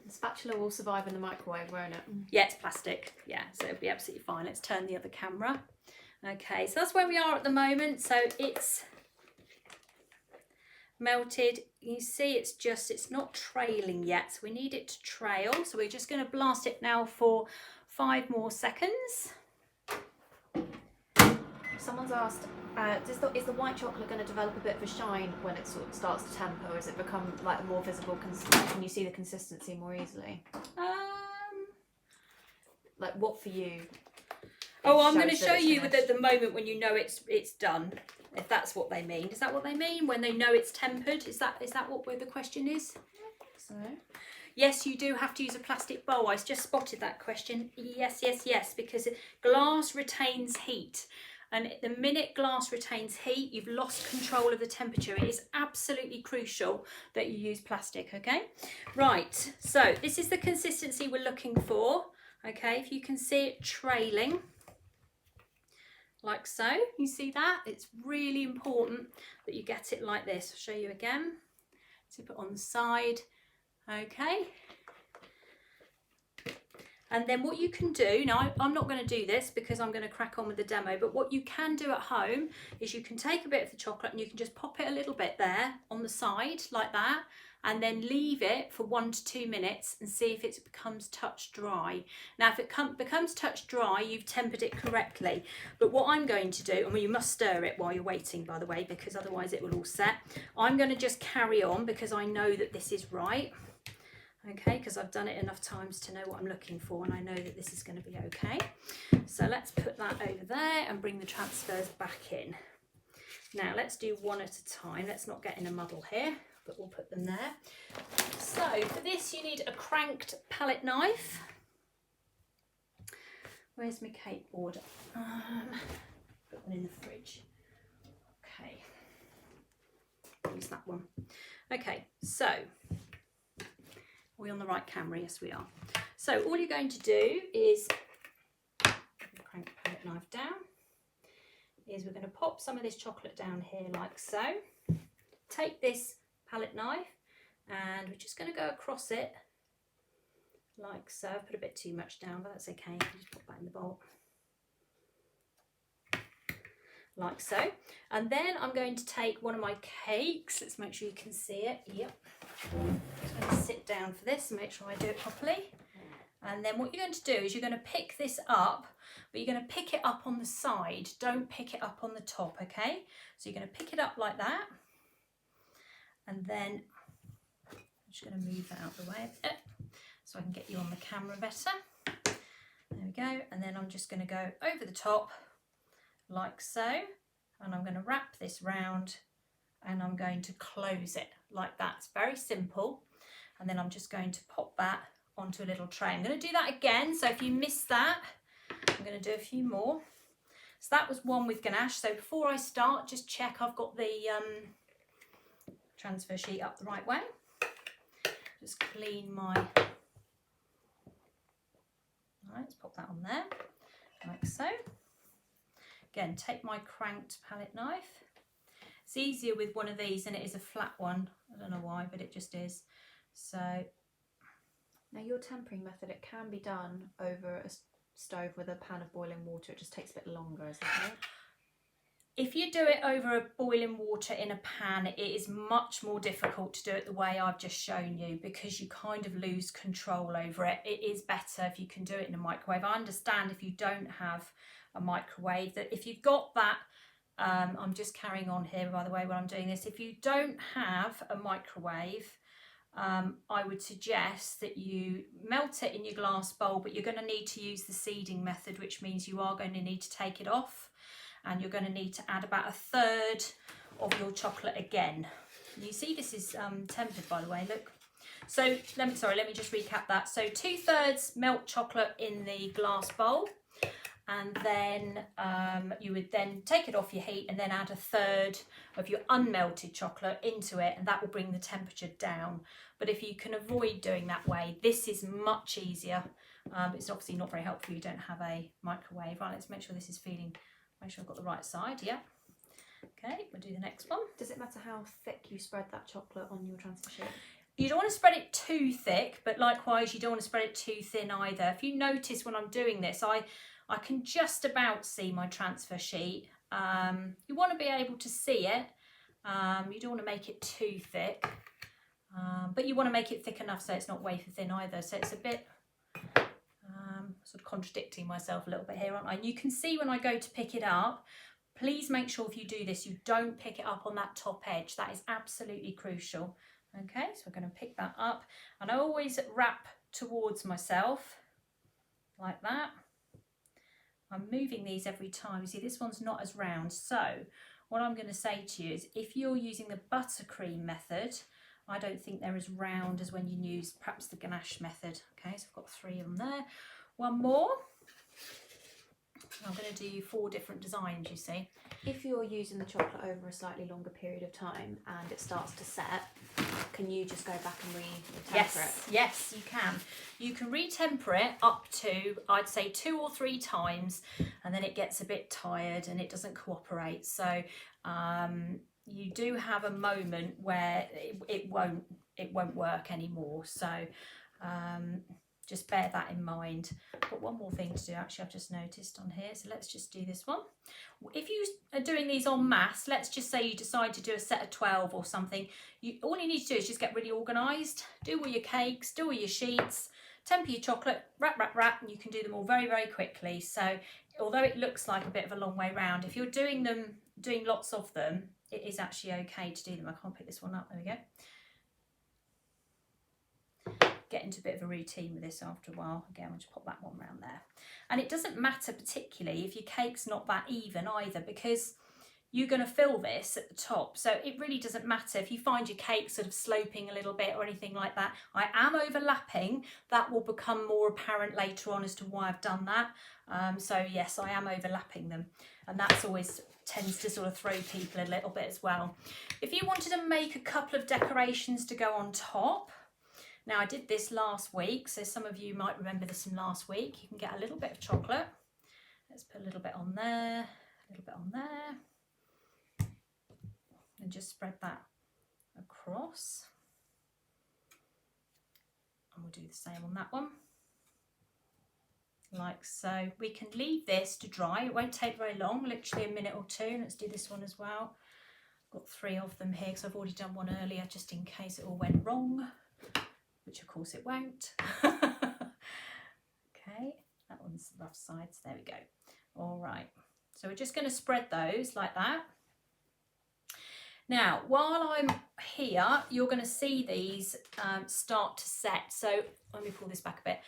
The spatula will survive in the microwave, won't it? Yeah, it's plastic. Yeah, so it'll be absolutely fine. Let's turn the other camera. Okay, so that's where we are at the moment. So it's melted. You see it's not trailing yet, so we need it to trail. So we're just going to blast it now for 5 more seconds. Someone's asked, is the white chocolate going to develop a bit of a shine when it sort of starts to temper, or has it become like a more visible, can you see the consistency more easily? Like what for you? Oh, I'm going to show you at the moment when you know it's done. If that's what they mean. Is that what they mean? When they know it's tempered? Is that what the question is? So yes, you do have to use a plastic bowl. I just spotted that question. Yes, because glass retains heat. And the minute glass retains heat, you've lost control of the temperature. It is absolutely crucial that you use plastic, okay? Right, so this is the consistency we're looking for, okay? If you can see it trailing, like so, you see that? It's really important that you get it like this. I'll show you again. Tip it on the side, okay? And then what you can do, now I'm not going to do this because I'm going to crack on with the demo, but what you can do at home is you can take a bit of the chocolate and you can just pop it a little bit there on the side like that, and then leave it for 1 to 2 minutes and see if it becomes touch dry. Now if it becomes touch dry, you've tempered it correctly. But what I'm going to do, and you must stir it while you're waiting by the way, because otherwise it will all set. I'm going to just carry on because I know that this is right. Okay, because I've done it enough times to know what I'm looking for and I know that this is going to be okay. So let's put that over there and bring the transfers back in. Now let's do one at a time. Let's not get in a muddle here, but we'll put them there. So for this you need a cranked palette knife. Where's my cake board? Put one in the fridge. Okay, use that one. Okay, so are we on the right camera? Yes, we are. So all you're going to do is crank the palette knife down. Is we're going to pop some of this chocolate down here like so. Take this palette knife and we're just going to go across it like so. I've put a bit too much down, but that's okay. Just pop that in the bowl. Like so. And then I'm going to take one of my cakes. Let's make sure you can see it. Yep. I'm going to sit down for this and make sure I do it properly. And then what you're going to do is you're going to pick this up, but you're going to pick it up on the side. Don't pick it up on the top, okay? So you're going to pick it up like that. And then I'm just going to move that out of the way a bit so I can get you on the camera better. There we go. And then I'm just going to go over the top like so. And I'm going to wrap this round and I'm going to close it like that. It's very simple. And then I'm just going to pop that onto a little tray. I'm going to do that again. So if you missed that, I'm going to do a few more. So that was one with ganache. So before I start, just check I've got the transfer sheet up the right way. Just clean my... All right, let's pop that on there, like so. Again, take my cranked palette knife. It's easier with one of these than it is a flat one. I don't know why, but it just is. So now your tempering method, it can be done over a stove with a pan of boiling water. It just takes a bit longer, isn't it? If you do it over a boiling water in a pan, it is much more difficult to do it the way I've just shown you because you kind of lose control over it. It is better if you can do it in a microwave. I understand if you don't have a microwave, that if you've got that, I'm just carrying on here by the way while I'm doing this. If you don't have a microwave, I would suggest that you melt it in your glass bowl, but you're going to need to use the seeding method, which means you are going to need to take it off and you're going to need to add about 1/3 of your chocolate again. You see this is tempered by the way, look. So let me just recap that. So 2/3 melt chocolate in the glass bowl and then you would then take it off your heat and then add a third of your unmelted chocolate into it, and that will bring the temperature down. But if you can avoid doing that way, this is much easier. It's obviously not very helpful, you don't have a microwave. Right, let's make sure this is feeling, make sure I've got the right side. Yeah. Okay, we'll do the next one. Does it matter how thick you spread that chocolate on your transfer sheet? You don't want to spread it too thick, but likewise you don't want to spread it too thin either. If you notice when I'm doing this, I can just about see my transfer sheet. You want to be able to see it. You don't want to make it too thick, but you want to make it thick enough so it's not wafer thin either. So it's a bit sort of contradicting myself a little bit here, aren't I? And you can see when I go to pick it up, please make sure if you do this, you don't pick it up on that top edge. That is absolutely crucial. Okay, so we're going to pick that up, and I always wrap towards myself like that. I'm moving these every time. You see, this one's not as round. So what I'm going to say to you is, if you're using the buttercream method, I don't think they're as round as when you use perhaps the ganache method. Okay, so I've got 3 of them there. One more. I'm going to do 4 different designs, you see. If you're using the chocolate over a slightly longer period of time and it starts to set, can you just go back and re-temper it? Yes, you can. You can re-temper it up to, I'd say, 2 or 3 times, and then it gets a bit tired and it doesn't cooperate. So you do have a moment where it won't work anymore. So just bear that in mind. But one more thing to do, actually, I've just noticed on here. So let's just do this one. If you are doing these en masse, let's just say you decide to do a set of 12 or something. All you need to do is just get really organised. Do all your cakes, do all your sheets, temper your chocolate, wrap, and you can do them all very, very quickly. So although it looks like a bit of a long way round, if you're doing lots of them, it is actually okay to do them. I can't pick this one up. There we go. Get into a bit of a routine with this after a while. Again, I'll just pop that one around there. And it doesn't matter particularly if your cake's not that even either, because you're going to fill this at the top. So it really doesn't matter if you find your cake sort of sloping a little bit or anything like that. I am overlapping. That will become more apparent later on as to why I've done that. So yes, I am overlapping them. And that's always tends to sort of throw people a little bit as well. If you wanted to make a couple of decorations to go on top, now I did this last week, so some of you might remember this from last week. You can get a little bit of chocolate. Let's put a little bit on there, a little bit on there, and just spread that across. And we'll do the same on that one, like so. We can leave this to dry. It won't take very long, literally a minute or 2. Let's do this one as well. Got 3 of them here because I've already done one earlier, just in case it all went wrong. Which of course it won't. Okay, that one's the rough sides. There we go. All right, so we're just going to spread those like that. Now, while I'm here, you're going to see these start to set. So let me pull this back a bit.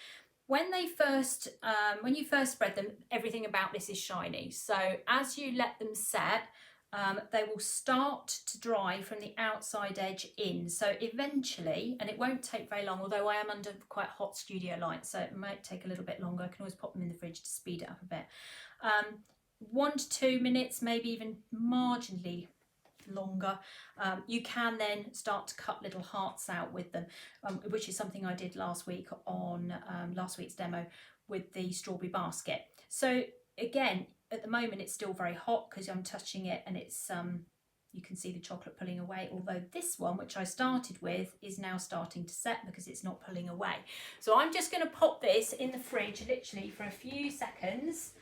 When you first spread them, everything about this is shiny. So as you let them set, they will start to dry from the outside edge in. So eventually, and it won't take very long, although I am under quite hot studio light, so it might take a little bit longer. I can always pop them in the fridge to speed it up a bit. 1 to 2 minutes, maybe even marginally longer. You can then start to cut little hearts out with them, which is something I did last week on last week's demo with the strawberry basket. So again, at the moment it's still very hot because I'm touching it, and it's you can see the chocolate pulling away, although this one, which I started with, is now starting to set because it's not pulling away. So I'm just going to pop this in the fridge literally for a few seconds,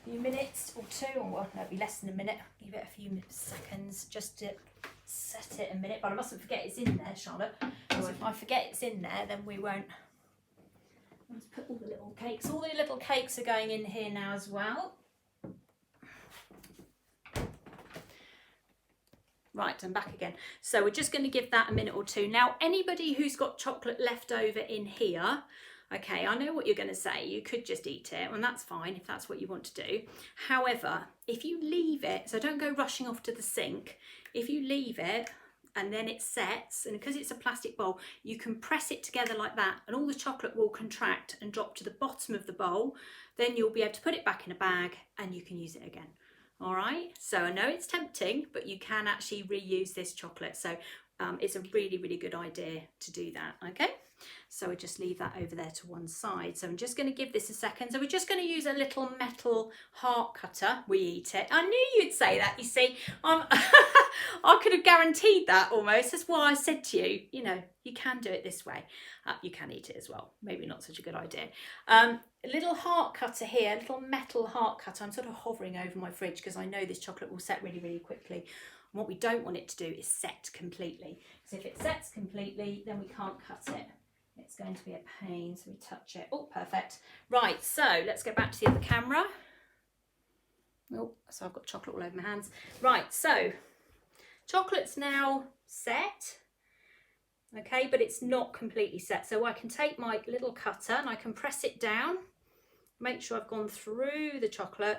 a few minutes or 2, or well, that'll be less than a minute. Give it a few seconds just to set it a minute, but I mustn't forget it's in there, Charlotte, because if I forget it's in there, then we won't. Let's put all the little cakes. All the little cakes are going in here now as well. Right, I'm back again. So we're just going to give that a minute or 2. Now, anybody who's got chocolate left over in here, okay, I know what you're going to say. You could just eat it, and that's fine if that's what you want to do. However, if you leave it, so don't go rushing off to the sink. If you leave it and then it sets, and because it's a plastic bowl, you can press it together like that and all the chocolate will contract and drop to the bottom of the bowl. Then you'll be able to put it back in a bag and you can use it again. All right, so I know it's tempting, but you can actually reuse this chocolate. So it's a really, really good idea to do that, okay? So I just leave that over there to one side. So I'm just going to give this a second. So we're just going to use a little metal heart cutter. We eat it. I knew you'd say that, you see. I could have guaranteed that almost. That's why I said to you, you know, you can do it this way. You can eat it as well. Maybe not such a good idea. A little heart cutter here, a little metal heart cutter. I'm sort of hovering over my fridge because I know this chocolate will set really, really quickly. And what we don't want it to do is set completely. So if it sets completely, then we can't cut it. It's going to be a pain, so we touch it. Oh, perfect. Right, so let's go back to the other camera. Oh, so I've got chocolate all over my hands. Right, so chocolate's now set. Okay, but it's not completely set. So I can take my little cutter and I can press it down. Make sure I've gone through the chocolate.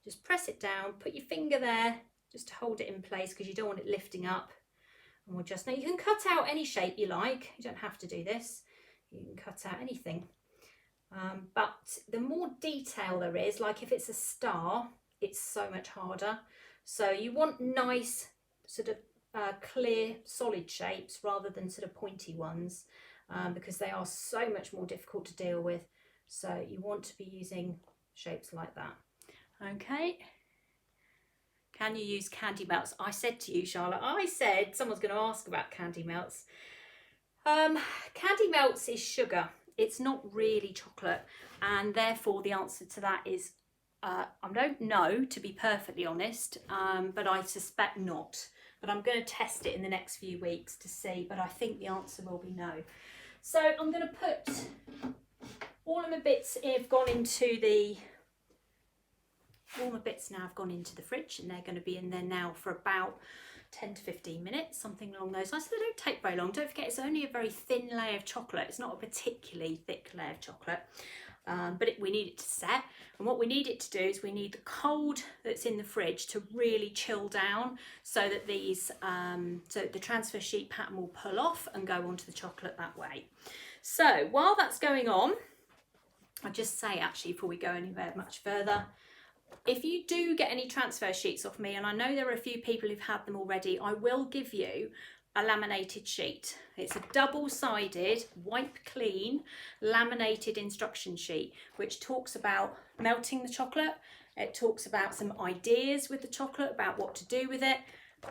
Just press it down, put your finger there just to hold it in place because you don't want it lifting up. And we'll just, now you can cut out any shape you like. You don't have to do this. You can cut out anything. But the more detail there is, like if it's a star, it's so much harder. So you want nice sort of clear solid shapes rather than sort of pointy ones because they are so much more difficult to deal with. So you want to be using shapes like that. Okay. Can you use candy melts? I said to you, Charlotte, I said someone's going to ask about candy melts. Candy melts is sugar. It's not really chocolate. And therefore the answer to that is, I don't know, to be perfectly honest, but I suspect not. But I'm going to test it in the next few weeks to see, but I think the answer will be no. So I'm going to put all of my bits have gone into the fridge and they're going to be in there now for about 10 to 15 minutes, something along those lines. So they don't take very long. Don't forget, it's only a very thin layer of chocolate. It's not a particularly thick layer of chocolate, but we need it to set. And what we need it to do is we need the cold that's in the fridge to really chill down so that these, so the transfer sheet pattern will pull off and go onto the chocolate that way. So while that's going on, I'll just say actually before we go anywhere much further, if you do get any transfer sheets off me, and I know there are a few people who've had them already, I will give you a laminated sheet. It's a double-sided, wipe clean, laminated instruction sheet, which talks about melting the chocolate. It talks about some ideas with the chocolate, about what to do with it.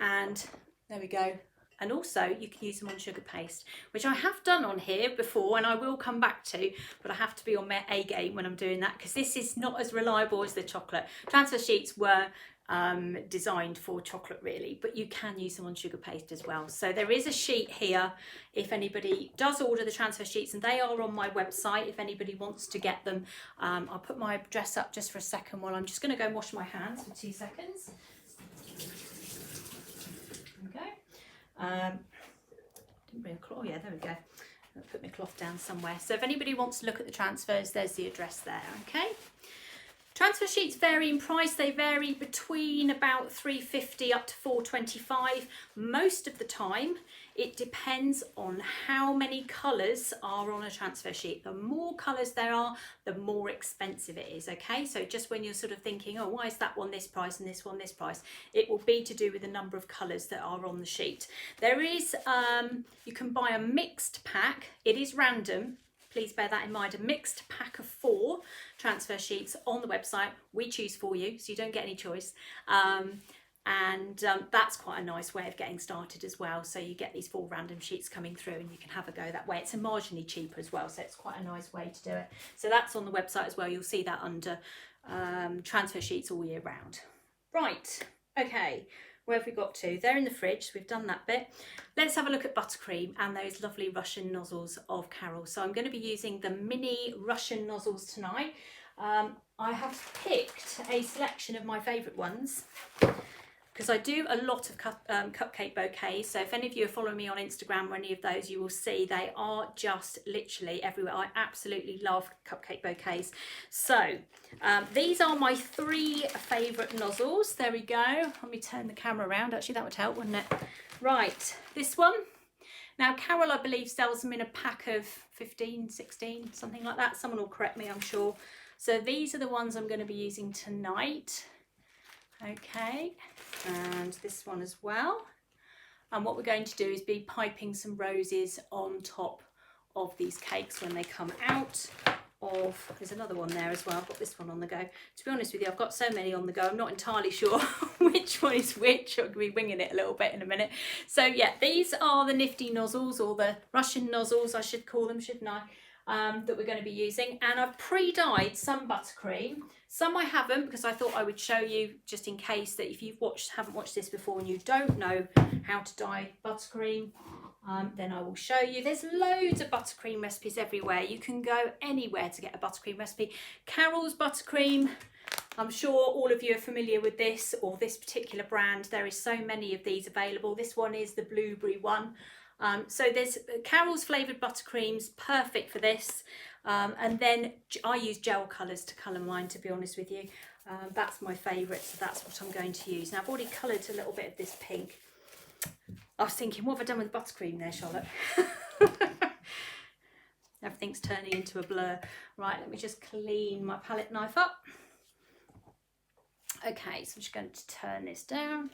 And there we go. And also you can use them on sugar paste, which I have done on here before and I will come back to, but I have to be on my A game when I'm doing that because this is not as reliable as the chocolate. Transfer sheets were designed for chocolate really, but you can use them on sugar paste as well. So there is a sheet here if anybody does order the transfer sheets, and they are on my website if anybody wants to get them. I'll put my address up just for a second while I'm just going to go and wash my hands for 2 seconds. Okay. Didn't bring a cloth. Oh yeah, there we go. I'll put my cloth down somewhere. So if anybody wants to look at the transfers, there's the address there. Okay. Transfer sheets vary in price. They vary between about £3.50 up to £4.25. Most of the time, it depends on how many colours are on a transfer sheet. The more colours there are, the more expensive it is, okay? So just when you're sort of thinking, oh, why is that one this price and this one this price? It will be to do with the number of colours that are on the sheet. There is, you can buy a mixed pack. It is random. Please bear that in mind. A mixed pack of 4 transfer sheets on the website. We choose for you, so you don't get any choice. That's quite a nice way of getting started as well. So you get these 4 random sheets coming through and you can have a go that way. It's a marginally cheaper as well, so it's quite a nice way to do it. So that's on the website as well. You'll see that under transfer sheets all year round. Right, okay. Where have we got to? They're in the fridge, so we've done that bit. Let's have a look at buttercream and those lovely Russian nozzles of Carol. So I'm going to be using the mini Russian nozzles tonight. I have picked a selection of my favourite ones because I do a lot of cupcake bouquets. So if any of you are following me on Instagram or any of those, you will see they are just literally everywhere. I absolutely love cupcake bouquets. So these are my 3 favourite nozzles. There we go. Let me turn the camera around. Actually, that would help, wouldn't it? Right, this one. Now, Carol, I believe, sells them in a pack of 15, 16, something like that. Someone will correct me, I'm sure. So these are the ones I'm going to be using tonight. Okay, and this one as well. And what we're going to do is be piping some roses on top of these cakes when they come out of, there's another one there as well. I've got this one on the go. To be honest with you, I've got so many on the go, I'm not entirely sure which one is which. I'm going to be winging it a little bit in a minute. So yeah, these are the nifty nozzles, or the Russian nozzles, I should call them, shouldn't I? That we're going to be using, and I've pre-dyed some buttercream. Some I haven't, because I thought I would show you, just in case that if you've haven't watched this before and you don't know how to dye buttercream, then I will show you. There's loads of buttercream recipes everywhere. You can go anywhere to get a buttercream recipe. Carol's buttercream, I'm sure all of you are familiar with this, or this particular brand. There is so many of these available. This one is the blueberry one. So there's Carol's flavoured buttercreams, perfect for this. And then I use gel colours to colour mine, to be honest with you. That's my favourite, so that's what I'm going to use. Now, I've already coloured a little bit of this pink. I was thinking, what have I done with buttercream there, Charlotte? Everything's turning into a blur. Right, let me just clean my palette knife up. Okay, so I'm just going to turn this down.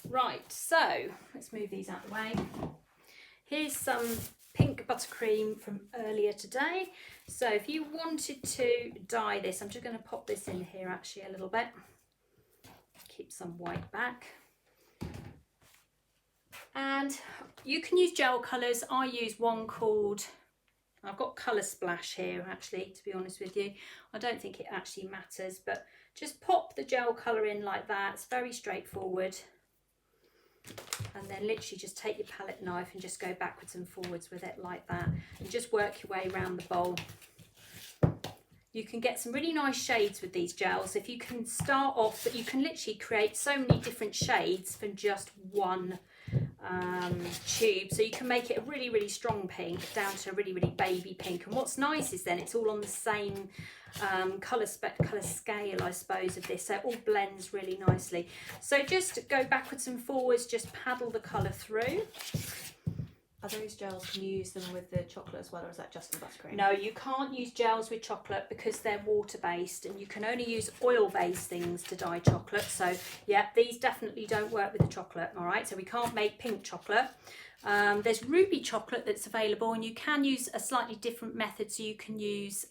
Right, so let's move these out of the way. Here's some pink buttercream from earlier today. So if you wanted to dye this, I'm just going to pop this in here actually a little bit. Keep some white back. And you can use gel colours. I use one called, I've got Colour Splash here actually, to be honest with you. I don't think it actually matters, but just pop the gel colour in like that. It's very straightforward. And then literally just take your palette knife and just go backwards and forwards with it like that, and just work your way around the bowl. You can get some really nice shades with these gels. If you can start off, but you can literally create so many different shades from just one tube. So you can make it a really, really strong pink down to a really, really baby pink. And what's nice is then it's all on the same colour scale, I suppose, of this. So it all blends really nicely. So just go backwards and forwards, just paddle the colour through. Are those gels, can you use them with the chocolate as well, or is that just the buttercream? No, you can't use gels with chocolate because they're water-based, and you can only use oil-based things to dye chocolate. So yeah, these definitely don't work with the chocolate, all right? So we can't make pink chocolate. There's ruby chocolate that's available, and you can use a slightly different method. So you can use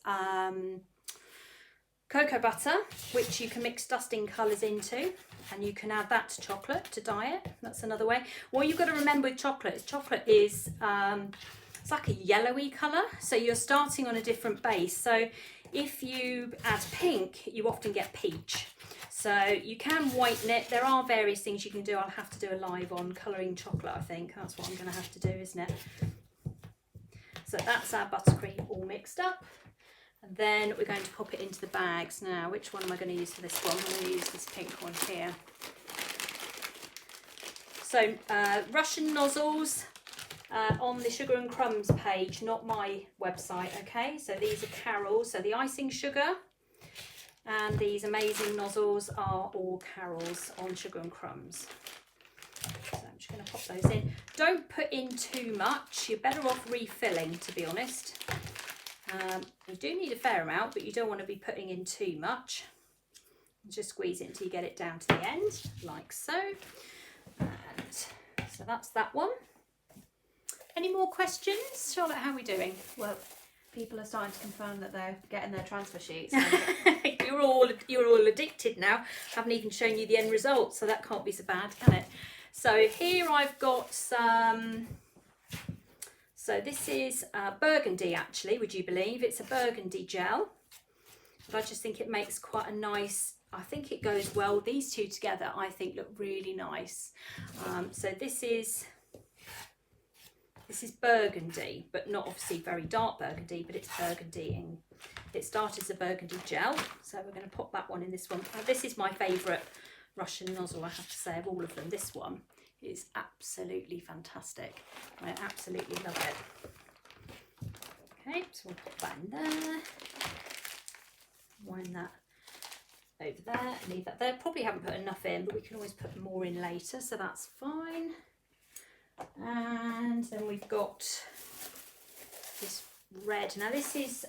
cocoa butter, which you can mix dusting colours into, and you can add that to chocolate to dye it. That's another way. What you've got to remember with chocolate is it's like a yellowy colour, so you're starting on a different base. So if you add pink, you often get peach. So you can whiten it. There are various things you can do. I'll have to do a live on colouring chocolate, I think. That's what I'm going to have to do, isn't it? So that's our buttercream all mixed up. And then we're going to pop it into the bags. Now, which one am I going to use for this one? I'm going to use this pink one here. So, Russian nozzles on the Sugar and Crumbs page, not my website, okay? So these are Carol's. So the icing sugar and these amazing nozzles are all Carol's on Sugar and Crumbs. So I'm just going to pop those in. Don't put in too much. You're better off refilling, to be honest. You do need a fair amount, but you don't want to be putting in too much. Just squeeze it until you get it down to the end, like so. And so that's that one. Any more questions? Charlotte, how are we doing? Well, people are starting to confirm that they're getting their transfer sheets. You're all addicted now. Haven't even shown you the end result, so that can't be so bad, can it? So here I've got some. So this is burgundy, actually, would you believe? It's a burgundy gel. But I just think it makes quite a nice, I think it goes well. These two together, I think, look really nice. So this is burgundy, but not obviously very dark burgundy, but it's burgundy. And it started as a burgundy gel. So we're going to pop that one in this one. This is my favourite Russian nozzle, I have to say, of all of them. This one is absolutely fantastic. I absolutely love it. Okay, so we'll pop that in there. Wind that over there, leave that there. Probably haven't put enough in, but we can always put more in later, so that's fine. And then we've got this red. Now this is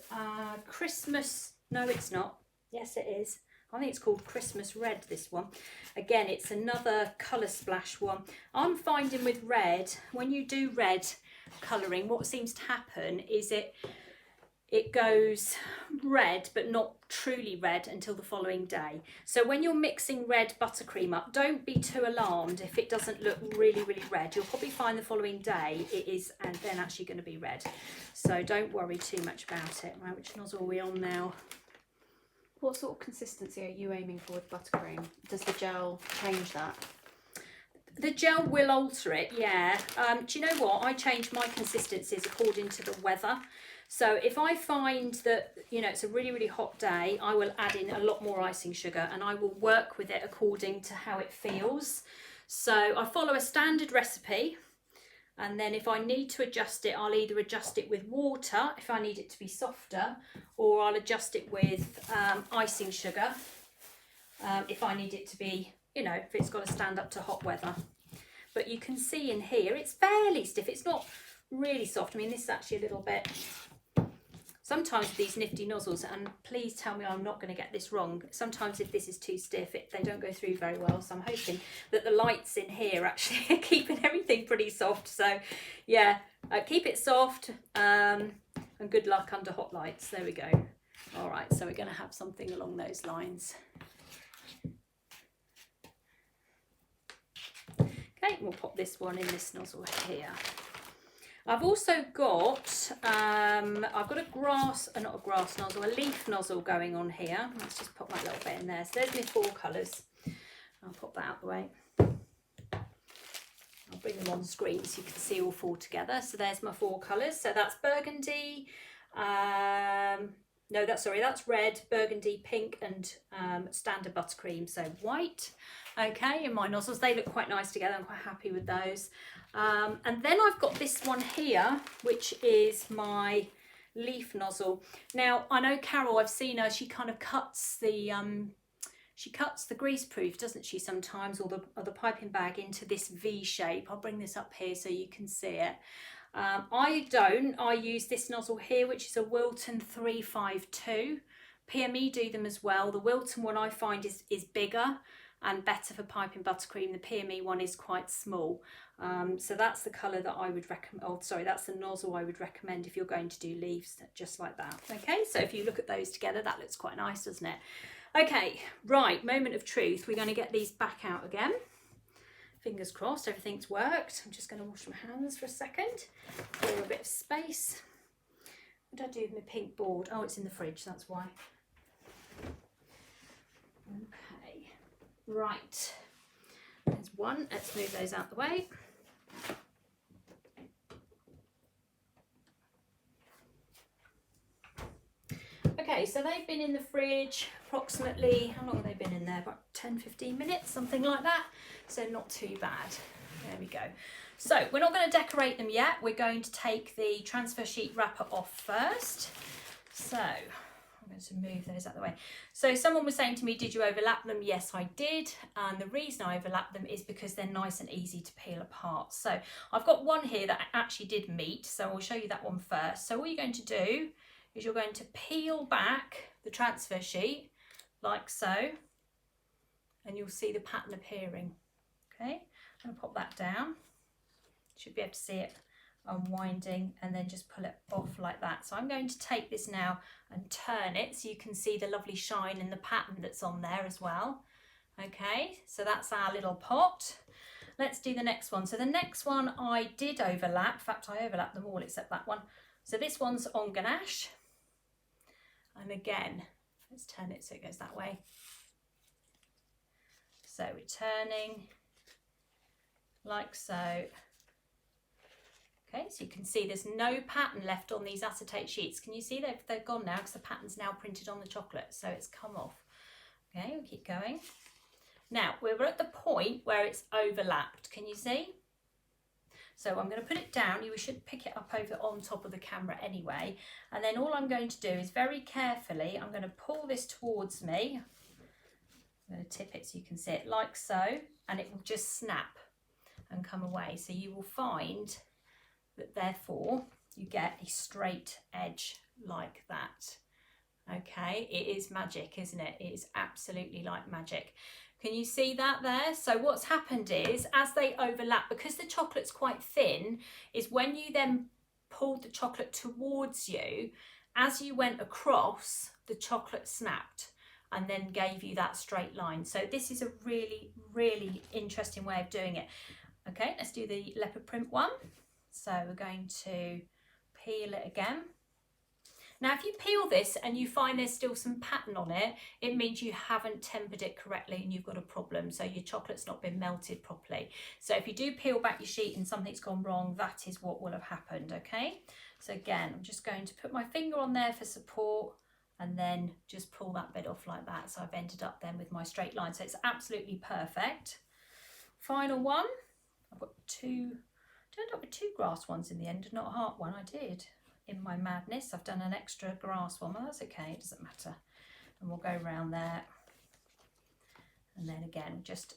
Christmas. No, it's not. Yes, it is. I think it's called Christmas Red, this one. Again, it's another colour splash one. I'm finding with red, when you do red colouring, what seems to happen is it goes red but not truly red until the following day. So when you're mixing red buttercream up, don't be too alarmed if it doesn't look really red. You'll probably find the following day it is, and then actually going to be red. So don't worry too much about it. Right, which nozzle are we on now? What sort of consistency are you aiming for with buttercream? Does the gel change that? The gel will alter it, yeah. Do you know what? I change my consistencies according to the weather. So if I find that, you know, it's a really hot day, I will add in a lot more icing sugar and I will work with it according to how it feels. So I follow a standard recipe, and then if I need to adjust it, I'll either adjust it with water if I need it to be softer, or I'll adjust it with icing sugar if I need it to be, you know, if it's got to stand up to hot weather. But you can see in here it's fairly stiff. It's not really soft. I mean, this is actually a little bit. Sometimes these nifty nozzles, and please tell me I'm not going to get this wrong, sometimes if this is too stiff they don't go through very well, so I'm hoping that the lights in here actually are keeping everything pretty soft. So yeah, keep it soft, and good luck under hot lights. There we go. All right, so we're going to have something along those lines. Okay, we'll pop this one in this nozzle here. I've also got, I've got not a grass nozzle, a leaf nozzle going on here. Let's just pop that little bit in there. So there's my 4 colours. I'll pop that out of the way. I'll bring them on screen so you can see all 4 together. So there's my 4 colours. So that's burgundy, no, that's red, burgundy, pink, and standard buttercream, so white. Okay, and my nozzles, they look quite nice together. I'm quite happy with those. And then I've got this one here, which is my leaf nozzle. Now, I know Carol, I've seen her, she kind of cuts the grease proof, doesn't she, sometimes, or the piping bag into this V shape. I'll bring this up here so you can see it. I use this nozzle here, which is a Wilton 352. PME do them as well. The Wilton one I find is bigger and better for piping buttercream. The PME one is quite small. So that's the colour that I would recommend. Oh, sorry, that's the nozzle I would recommend if you're going to do leaves, just like that. Okay, so if you look at those together, that looks quite nice, doesn't it? Okay, right, moment of truth. We're going to get these back out again. Fingers crossed, everything's worked. I'm just going to wash my hands for a second. Clear a bit of space. What did I do with my pink board? Oh, it's in the fridge, that's why. Okay, right. There's one. Let's move those out the way. Okay, so they've been in the fridge approximately, how long have they been in there? About 10-15 minutes, something like that. So not too bad. There we go. So we're not going to decorate them yet. We're going to take the transfer sheet wrapper off first. So I'm going to move those out of the way. So someone was saying to me, did you overlap them? Yes, I did. And the reason I overlap them is because they're nice and easy to peel apart. So I've got one here that actually did meet. So I'll show you that one first. So all you're going to do is you're going to peel back the transfer sheet like so, and you'll see the pattern appearing. Okay, I'm going to pop that down. Should be able to see it unwinding, and then just pull it off like that. So I'm going to take this now and turn it so you can see the lovely shine in the pattern that's on there as well. Okay, so that's our little pot. Let's do the next one. So the next one I did overlap. In fact, I overlapped them all except that one. So this one's on ganache. And again, let's turn it so it goes that way. So we're turning like so. Okay, so you can see there's no pattern left on these acetate sheets. Can you see they've gone now because the pattern's now printed on the chocolate, so it's come off. Okay, we'll keep going. Now we're at the point where it's overlapped. Can you see? So I'm going to put it down. You should pick it up over on top of the camera anyway. And then all I'm going to do is very carefully, I'm going to pull this towards me. I'm going to tip it so you can see it like so, and it will just snap. and come away. So you will find that therefore you get a straight edge like that. Okay, it is magic, isn't it? It is absolutely like magic. Can you see that there? So what's happened is, as they overlap, because the chocolate's quite thin, is when you then pulled the chocolate towards you, as you went across, the chocolate snapped and then gave you that straight line. So this is a really, really interesting way of doing it. Okay, let's do the leopard print one. So we're going to peel it again. Now, if you peel this and you find there's still some pattern on it, it means you haven't tempered it correctly and you've got a problem. So your chocolate's not been melted properly. So if you do peel back your sheet and something's gone wrong, that is what will have happened, okay? So again, I'm just going to put my finger on there for support and then just pull that bit off like that. So I've ended up then with my straight line. So it's absolutely perfect. Final one. I've got turned up with two grass ones in the end and not a heart one. I did. In my madness, I've done an extra grass one. Well, that's okay, it doesn't matter. And we'll go around there. And then again, just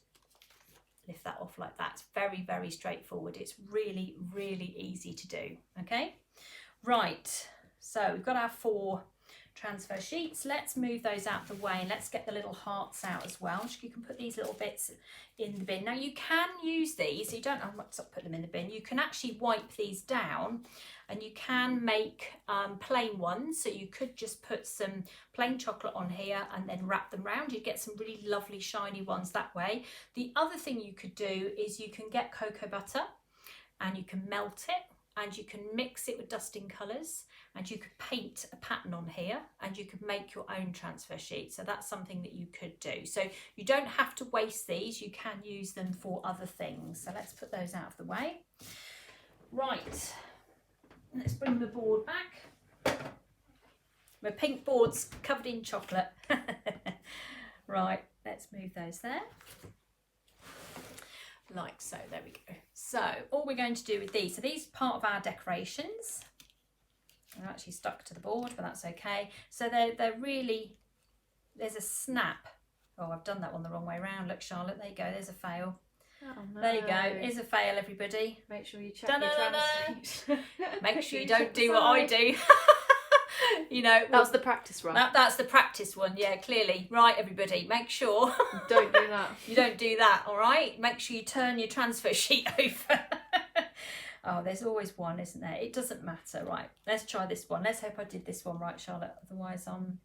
lift that off like that. It's very, very straightforward. It's really, really easy to do. Okay, right. So we've got our 4 transfer sheets. Let's move those out the way and let's get the little hearts out as well. You can put these little bits in the bin. Now you can use these, so you don't have to put them in the bin. You can actually wipe these down and you can make plain ones. So you could just put some plain chocolate on here and then wrap them round. You get some really lovely shiny ones that way. The other thing you could do is you can get cocoa butter and you can melt it and you can mix it with dusting colours and you could paint a pattern on here and you could make your own transfer sheet. So that's something that you could do. So you don't have to waste these, you can use them for other things. So let's put those out of the way. Right, let's bring the board back. My pink board's covered in chocolate. Right, let's move those there. Like so, there we go. So all we're going to do with these, so these are part of our decorations. They're actually stuck to the board, but that's okay. So they're really, there's a snap. Oh, I've done that one the wrong way around. Look, Charlotte, there you go, there's a fail. Oh, no. There you go, here's a fail, everybody. Make sure you check your transfer. Make sure you don't do what I do. You know, that was the practice run. That's the practice one, yeah, clearly. Right, everybody, make sure don't do that. You don't do that, all right? Make sure you turn your transfer sheet over. Oh, there's always one, isn't there? It doesn't matter. Right, let's try this one. Let's hope I did this one right, Charlotte. Otherwise, I'm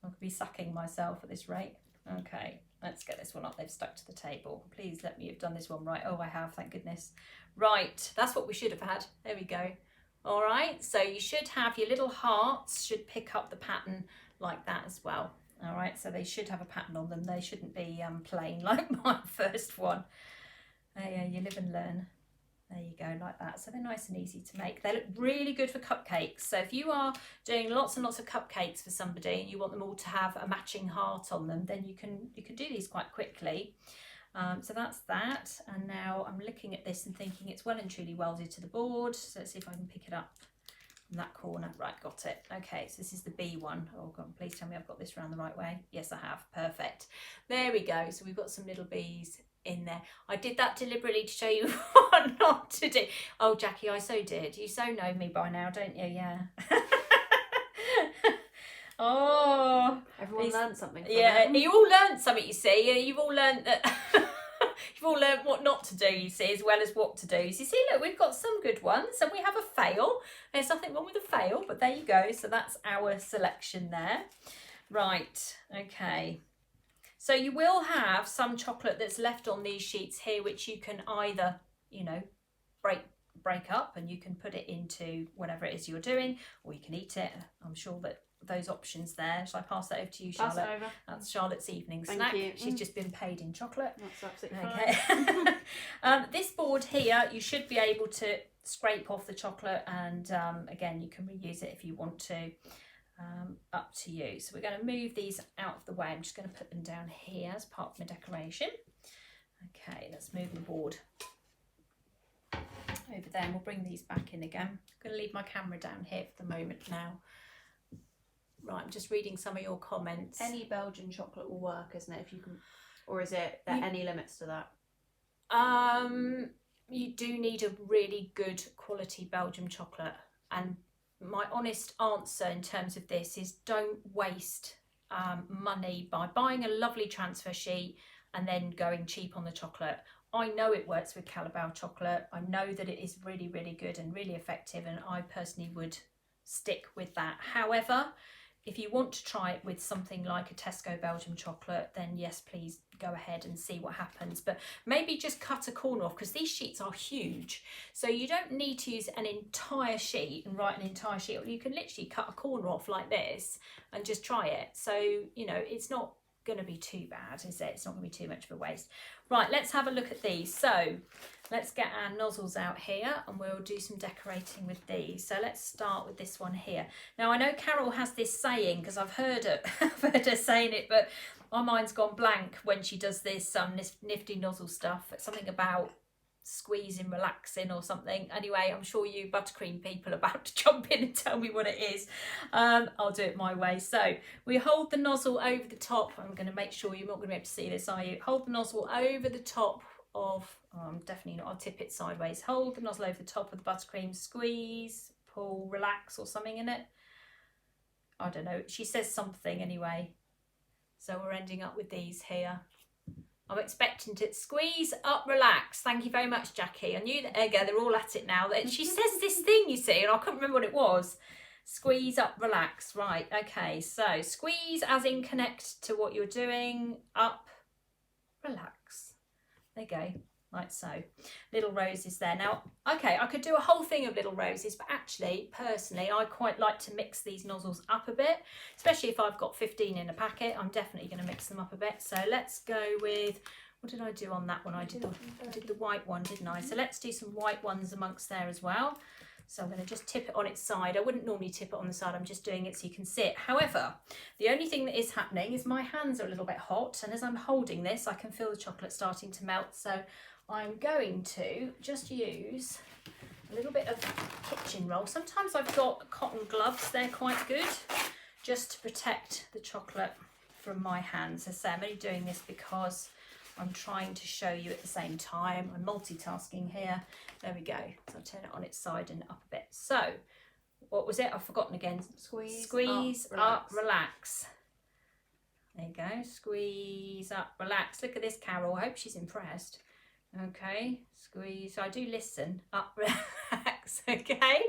going to be sucking myself at this rate. Okay, let's get this one up. They've stuck to the table. Please let me have done this one right. Oh, I have, thank goodness. Right, that's what we should have had. There we go. All right, so you should have your little hearts should pick up the pattern like that as well. All right, so they should have a pattern on them. They shouldn't be plain like my first one. Yeah, you live and learn. There you go, like that. So they're nice and easy to make. They look really good for cupcakes. So if you are doing lots and lots of cupcakes for somebody and you want them all to have a matching heart on them, then you can do these quite quickly. So that's that. And now I'm looking at this and thinking it's well and truly welded to the board. So let's see if I can pick it up from that corner. Right, got it. Okay, so this is the B one. Oh God, please tell me I've got this around the right way. Yes, I have. Perfect. There we go. So we've got some little bees in there. I did that deliberately to show you what not to do. Oh, Jackie, I so did. You so know me by now, don't you? Yeah. Oh, everyone learned something from yeah, it. you all learned something, you see. You've all learned that. You've all learned what not to do, you see, as well as what to do. So you see, look, we've got some good ones and we have a fail. There's nothing wrong with a fail, but there you go. So that's our selection there. Right, okay. So you will have some chocolate that's left on these sheets here, which you can either, you know, break up and you can put it into whatever it is you're doing, or you can eat it. I'm sure that those options there. Shall I pass that over to you, Charlotte? Pass it over. That's Charlotte's evening Thank snack. you. She's just been paid in chocolate. That's absolutely fine. This board here, you should be able to scrape off the chocolate, and again, you can reuse it if you want to. Up to you. So we're going to move these out of the way. I'm just going to put them down here as part of my decoration. Okay, let's move the board over there and we'll bring these back in again. I'm going to leave my camera down here for the moment now. Right, I'm just reading some of your comments. Any Belgian chocolate will work, isn't it? If you can, or is it there any limits to that? you do need a really good quality Belgian chocolate. And my honest answer in terms of this is don't waste money by buying a lovely transfer sheet and then going cheap on the chocolate. I know it works with Calabao chocolate. I know that it is really, really good and really effective, and I personally would stick with that. However, if you want to try it with something like a Tesco Belgian chocolate, then yes, please go ahead and see what happens. But maybe just cut a corner off, because these sheets are huge. So you don't need to use an entire sheet and write an entire sheet. You can literally cut a corner off like this and just try it. So, you know, it's not going to be too bad, is it? It's not going to be too much of a waste. Right, let's have a look at these. So let's get our nozzles out here and we'll do some decorating with these. So let's start with this one here. Now I know Carol has this saying, because I've heard her saying it, but my mind's gone blank when she does this nifty nozzle stuff. It's something about squeezing, relaxing or something. Anyway, I'm sure you buttercream people are about to jump in and tell me what it is. I'll do it my way. So we hold the nozzle over the top. I'm going to make sure you're not going to be able to see this, are you? Hold the nozzle over the top of, definitely not, I'll tip it sideways. Hold the nozzle over the top of the buttercream, squeeze, pull, relax or something in it. I don't know. She says something anyway. So we're ending up with these here. I'm expecting to squeeze up, relax. Thank you very much, Jackie. I knew that. There you go, they're all at it now. She says this thing, you see, and I couldn't remember what it was. Squeeze up, relax. Right, okay. So squeeze as in connect to what you're doing. Up, relax. There you go, like so. Little roses there. Now, okay, I could do a whole thing of little roses, but actually, personally, I quite like to mix these nozzles up a bit, especially if I've got 15 in a packet. I'm definitely going to mix them up a bit. So let's go with, what did I do on that one? I did the white one, didn't I? So let's do some white ones amongst there as well. So I'm going to just tip it on its side. I wouldn't normally tip it on the side. I'm just doing it so you can see it. However, the only thing that is happening is my hands are a little bit hot. And as I'm holding this, I can feel the chocolate starting to melt. So I'm going to just use a little bit of kitchen roll. Sometimes I've got cotton gloves. They're quite good just to protect the chocolate from my hands. As I say, I'm only doing this because I'm trying to show you at the same time. I'm multitasking here. There we go. So I'll turn it on its side and up a bit. So what was it? I've forgotten again. Squeeze up, relax. There you go. Squeeze up, relax. Look at this, Carol. I hope she's impressed. Okay. Squeeze. So I do listen. Up, relax. Okay.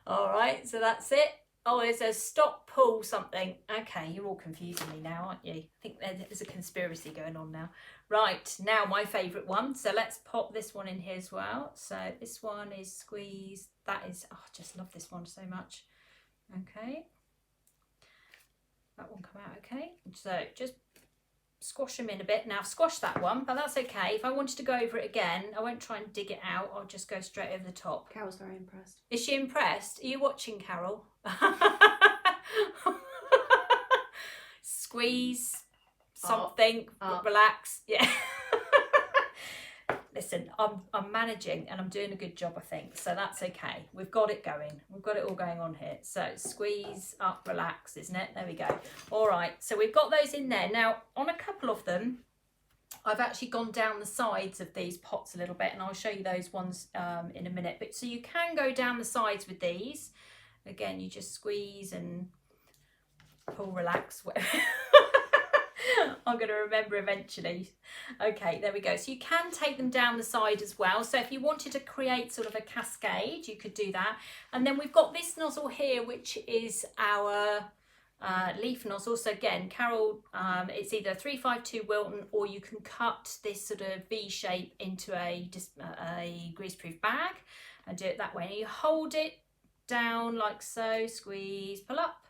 All right. So that's it. Oh, there's a stop, pull, something. Okay, you're all confusing me now, aren't you? I think there's a conspiracy going on now. Right, now my favourite one. So let's pop this one in here as well. So this one is squeeze. That is, oh, I just love this one so much. Okay. That one come out okay. So just squash them in a bit. Now I've squashed that one, but that's okay. If I wanted to go over it again, I won't try and dig it out. I'll just go straight over the top. Carol's very impressed. Is she impressed? Are you watching, Carol? Squeeze something, relax. Yeah. Listen, I'm managing and I'm doing a good job, I think. So that's okay. We've got it going. We've got it all going on here. So squeeze up, relax, isn't it? There we go. All right. So we've got those in there. Now, on a couple of them, I've actually gone down the sides of these pots a little bit, and I'll show you those ones in a minute. But so you can go down the sides with these. Again, you just squeeze and pull, relax. I'm going to remember eventually. Okay, there we go. So you can take them down the side as well. So if you wanted to create sort of a cascade, you could do that. And then we've got this nozzle here, which is our leaf nozzle. So again, Carol, it's either 352 Wilton, or you can cut this sort of V shape into a greaseproof bag and do it that way. And you hold it down like so, squeeze, pull up.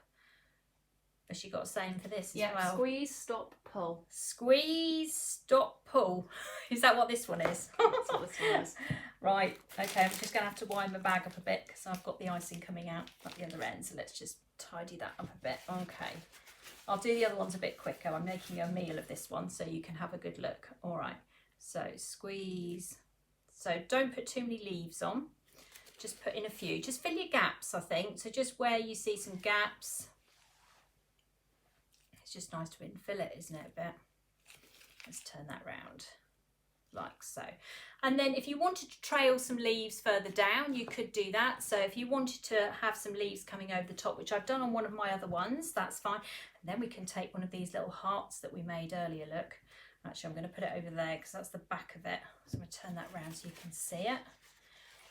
Has she got a saying for this as well? Squeeze, stop, pull. Squeeze, stop, pull. Is that what this one is? That's what this one is. Right, okay, I'm just going to have to wind my bag up a bit because I've got the icing coming out at the other end. So let's just tidy that up a bit. Okay, I'll do the other ones a bit quicker. I'm making a meal of this one so you can have a good look. All right, so squeeze. So don't put too many leaves on. Just put in a few. Just fill your gaps, I think. So just where you see some gaps. It's just nice to infill it, isn't it, a bit? Let's turn that round. like so. And then if you wanted to trail some leaves further down, you could do that. So if you wanted to have some leaves coming over the top, which I've done on one of my other ones, that's fine. And then we can take one of these little hearts that we made earlier, look. Actually, I'm going to put it over there because that's the back of it. So I'm going to turn that around so you can see it.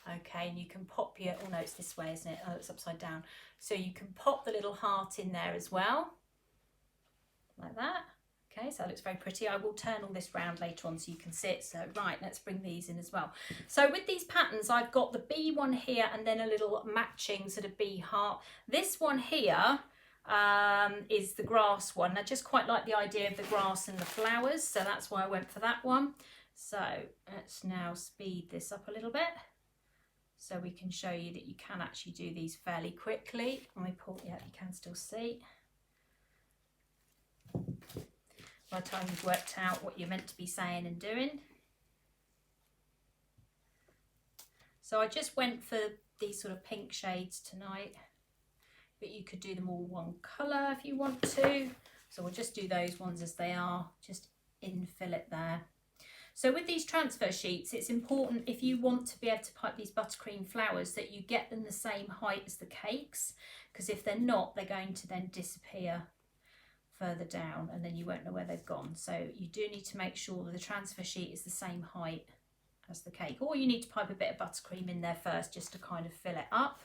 Okay, and you can pop your, oh no, it's this way, isn't it? Oh, it's upside down. So you can pop the little heart in there as well, like that. Okay, so that looks very pretty. I will turn all this round later on so you can see it. So right, let's bring these in as well. So with these patterns, I've got the bee one here and then a little matching sort of bee heart. This one here is the grass one. I just quite like the idea of the grass and the flowers, so that's why I went for that one. So let's now speed this up a little bit so we can show you that you can actually do these fairly quickly. Let me pull, yeah, you can still see. By the time you've worked out what you're meant to be saying and doing. So I just went for these sort of pink shades tonight, but you could do them all one colour if you want to. So we'll just do those ones as they are, just infill it there. So with these transfer sheets, it's important if you want to be able to pipe these buttercream flowers that you get them the same height as the cakes, because if they're not, they're going to then disappear further down and then you won't know where they've gone. So you do need to make sure that the transfer sheet is the same height as the cake, or you need to pipe a bit of buttercream in there first just to kind of fill it up.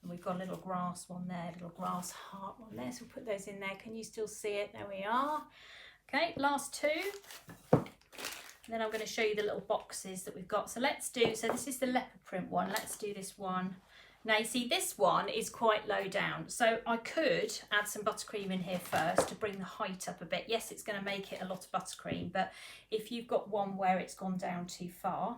And we've got a little grass one there, little grass heart one there, so we'll put those in there. Can you still see it? There we are. Okay, last two. And then I'm going to show you the little boxes that we've got. So let's do, so this is the leopard print one. Let's do this one. Now you see this one is quite low down, so I could add some buttercream in here first to bring the height up a bit. Yes, it's going to make it a lot of buttercream, but if you've got one where it's gone down too far,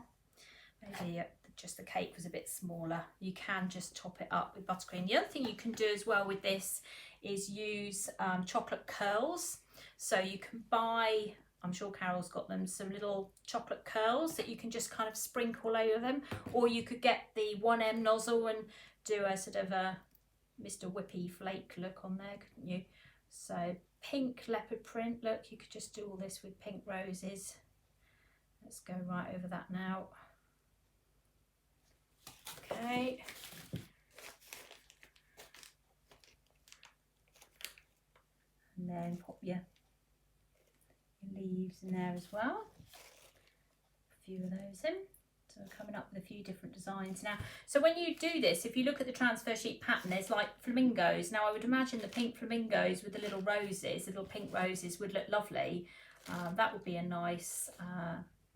maybe just the cake was a bit smaller, you can just top it up with buttercream. The other thing you can do as well with this is use chocolate curls. So you can buy, I'm sure Carol's got them, some little chocolate curls that you can just kind of sprinkle over them, or you could get the 1M nozzle and do a sort of a Mr. Whippy flake look on there, couldn't you? So pink leopard print, look, you could just do all this with pink roses. Let's go right over that now. Okay. And then pop your leaves in there as well. A few of those in. So we're coming up with a few different designs now. So when you do this, if you look at the transfer sheet pattern, there's like flamingos. Now I would imagine the pink flamingos with the little roses, the little pink roses would look lovely. That would be a nice,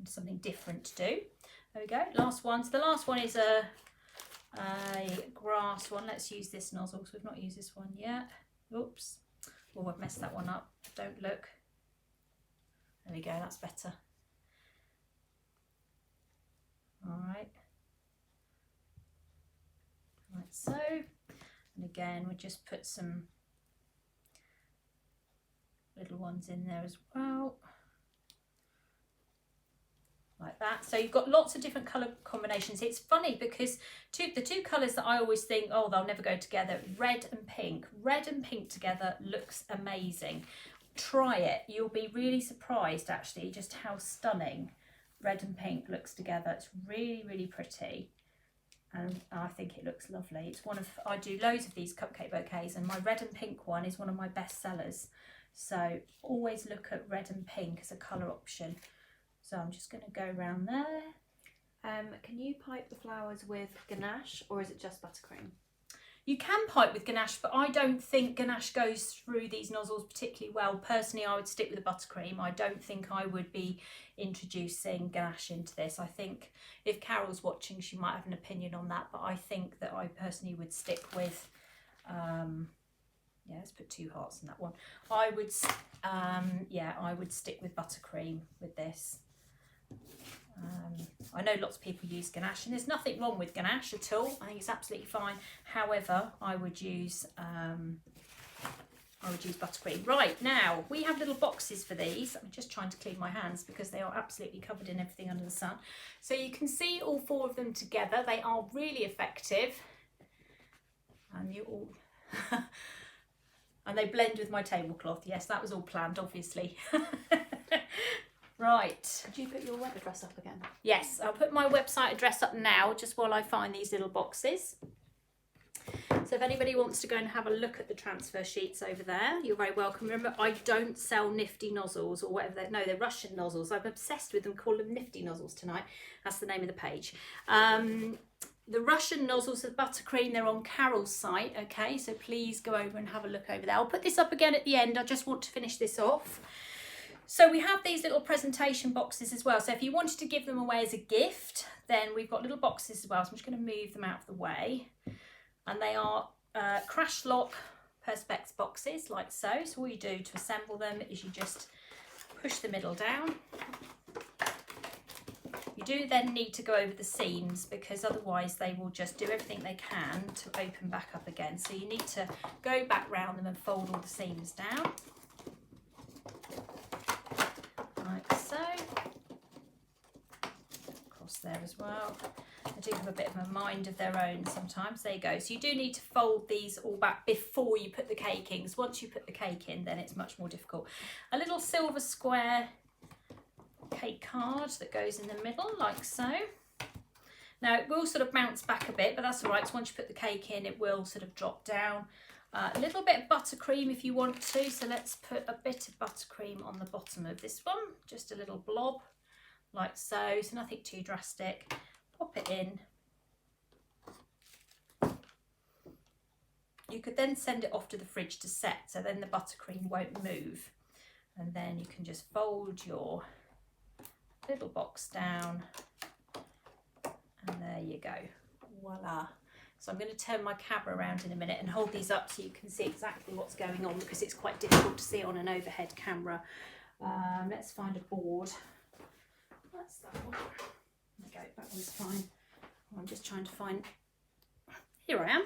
something different to do. There we go, last one. So the last one is a grass one. Let's use this nozzle because we've not used this one yet. Oops. Oh, I've messed that one up. Don't look. There we go, that's better. All right. Like so. And again, we'll just put some little ones in there as well. Like that. So you've got lots of different colour combinations. It's funny because the two colours that I always think, oh, they'll never go together, red and pink. Red and pink together looks amazing. Try it. You'll be really surprised actually just how stunning red and pink looks together. It's really, really pretty. And I think it looks lovely. It's one of, I do loads of these cupcake bouquets and my red and pink one is one of my best sellers. So always look at red and pink as a colour option. So I'm just going to go around there. Can you pipe the flowers with ganache or is it just buttercream? You can pipe with ganache, but I don't think ganache goes through these nozzles particularly well. Personally, I would stick with the buttercream. I don't think I would be introducing ganache into this. I think if Carol's watching, she might have an opinion on that, but I think that I personally would stick with, yeah, let's put 2 hearts in that one. I would, yeah, I would stick with buttercream with this. I know lots of people use ganache and there's nothing wrong with ganache at all. I think it's absolutely fine. However, I would use buttercream. Right, now we have little boxes for these. I'm just trying to clean my hands because they are absolutely covered in everything under the sun. So you can see all 4 of them together. They are really effective. And you all and they blend with my tablecloth. Yes, that was all planned, obviously. Right. Could you put your web address up again? Yes, I'll put my website address up now just while I find these little boxes. So if anybody wants to go and have a look at the transfer sheets over there, you're very welcome. Remember, I don't sell nifty nozzles or whatever they're Russian nozzles. I'm obsessed with them, call them nifty nozzles tonight. That's the name of the page. The Russian nozzles of buttercream, they're on Carol's site, okay? So please go over and have a look over there. I'll put this up again at the end. I just want to finish this off. So we have these little presentation boxes as well. So if you wanted to give them away as a gift, then we've got little boxes as well. So I'm just going to move them out of the way. And they are crash lock perspex boxes like so. So all you do to assemble them is you just push the middle down. You do then need to go over the seams because otherwise they will just do everything they can to open back up again. So you need to go back round them and fold all the seams down. Like so. Across there as well. They do have a bit of a mind of their own sometimes. There you go. So you do need to fold these all back before you put the cake in, because once you put the cake in, then it's much more difficult. A little silver square cake card that goes in the middle, like so. Now it will sort of bounce back a bit, but that's all right. So once you put the cake in, it will sort of drop down. A little bit of buttercream if you want to. So let's put a bit of buttercream on the bottom of this one. Just a little blob, like so. So nothing too drastic. Pop it in. You could then send it off to the fridge to set, so then the buttercream won't move. And then you can just fold your little box down, and there you go. Voila. So I'm going to turn my camera around in a minute and hold these up so you can see exactly what's going on, because it's quite difficult to see on an overhead camera. Let's find a board. That's that one. There we go, that one's fine. I'm just trying to find, here I am,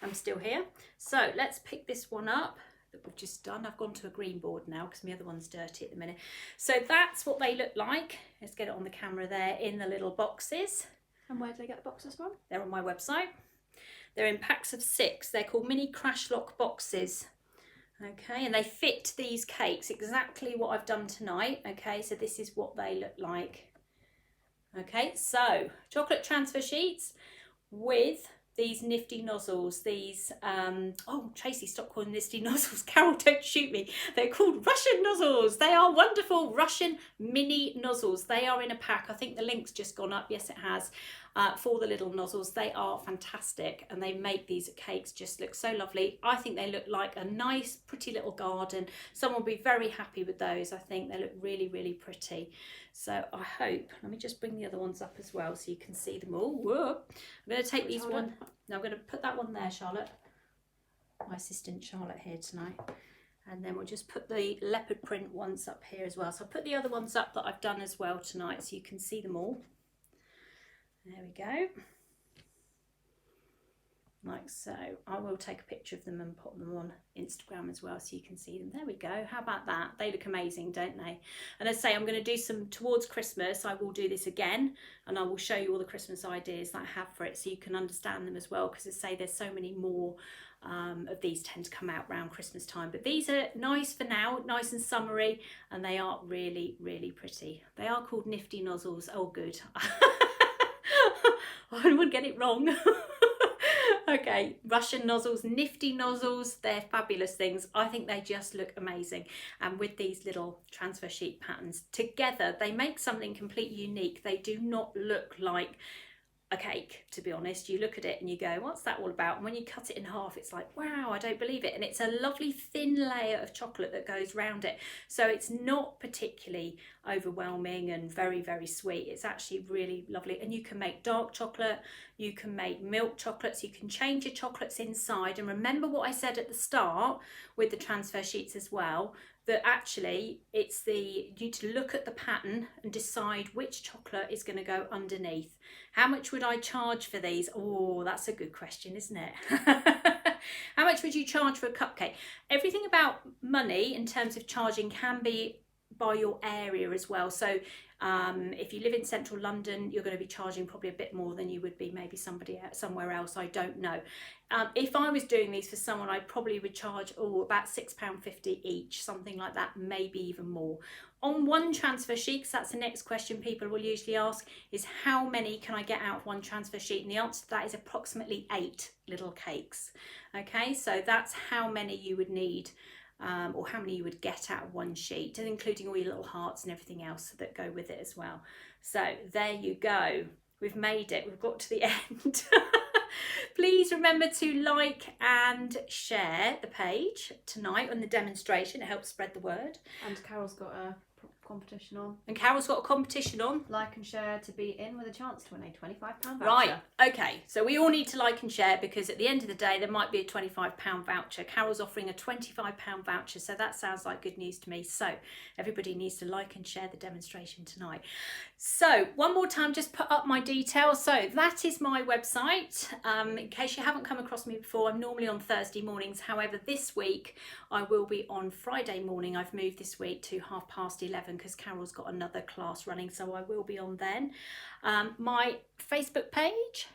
I'm still here. So let's pick this one up that we've just done. I've gone to a green board now because my other one's dirty at the minute. So that's what they look like. Let's get it on the camera there in the little boxes. And where do they get the boxes from? They're on my website. They're in packs of 6. They're called mini crash lock boxes. Okay, and they fit these cakes exactly what I've done tonight. Okay, so this is what they look like. Okay, so chocolate transfer sheets with these nifty nozzles, these, oh, Tracey, stop calling nifty nozzles. Carol, don't shoot me. They're called Russian nozzles. They are wonderful Russian mini nozzles. They are in a pack. I think the link's just gone up. Yes, it has, for the little nozzles. They are fantastic, and they make these cakes just look so lovely. I think they look like a nice, pretty little garden. Someone will be very happy with those. I think they look really, really pretty. So I hope, let me just bring the other ones up as well so you can see them all. Whoa. I'm going to take these one. Now I'm going to put that one there, Charlotte. My assistant Charlotte here tonight. And then we'll just put the leopard print ones up here as well. So I'll put the other ones up that I've done as well tonight so you can see them all. There we go. Like so. I will take a picture of them and put them on Instagram as well so you can see them. There we go. How about that? They look amazing, don't they? And as I say, I'm going to do some towards Christmas. I will do this again, and I will show you all the Christmas ideas that I have for it so you can understand them as well, because as I say, there's so many more of these tend to come out around Christmas time. But these are nice for now, nice and summery, and they are really, really pretty. They are called nifty nozzles. Oh, good. I would get it wrong. Okay, Russian nozzles, nifty nozzles, they're fabulous things. I think they just look amazing. And with these little transfer sheet patterns together, they make something completely unique. They do not look like a cake, to be honest. You look at it and you go, what's that all about? And when you cut it in half, it's like, wow, I don't believe it. And it's a lovely thin layer of chocolate that goes round it. So it's not particularly overwhelming and very, very sweet. It's actually really lovely. And you can make dark chocolate, you can make milk chocolates, you can change your chocolates inside. And remember what I said at the start with the transfer sheets as well, that actually you need to look at the pattern and decide which chocolate is going to go underneath. How much would I charge for these? Oh, that's a good question, isn't it? How much would you charge for a cupcake? Everything about money in terms of charging can be by your area as well. So if you live in central London, you're going to be charging probably a bit more than you would be maybe somewhere else. I don't know. If I was doing these for someone, I probably would charge about £6.50 each, something like that, maybe even more. On one transfer sheet, because that's the next question people will usually ask, is how many can I get out of one transfer sheet? And the answer to that is approximately 8 little cakes. Okay, so that's how many you would need, or how many you would get out of one sheet, and including all your little hearts and everything else that go with it as well. So there you go. We've made it. We've got to the end. Please remember to like and share the page tonight on the demonstration. It helps spread the word. And Carol's got a competition on. And Carol's got a competition on. Like and share to be in with a chance to win a £25 voucher. Right, okay, so we all need to like and share, because at the end of the day there might be a £25 voucher. Carol's offering a £25 voucher, so that sounds like good news to me. So everybody needs to like and share the demonstration tonight. So one more time, just put up my details. So that is my website. In case you haven't come across me before, I'm normally on Thursday mornings. However, this week I will be on Friday morning. I've moved this week to 11:30 because Carol's got another class running, so I will be on then. My Facebook page,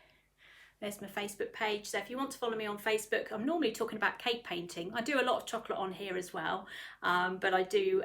there's my Facebook page. So if you want to follow me on Facebook, I'm normally talking about cake painting. I do a lot of chocolate on here as well, but I do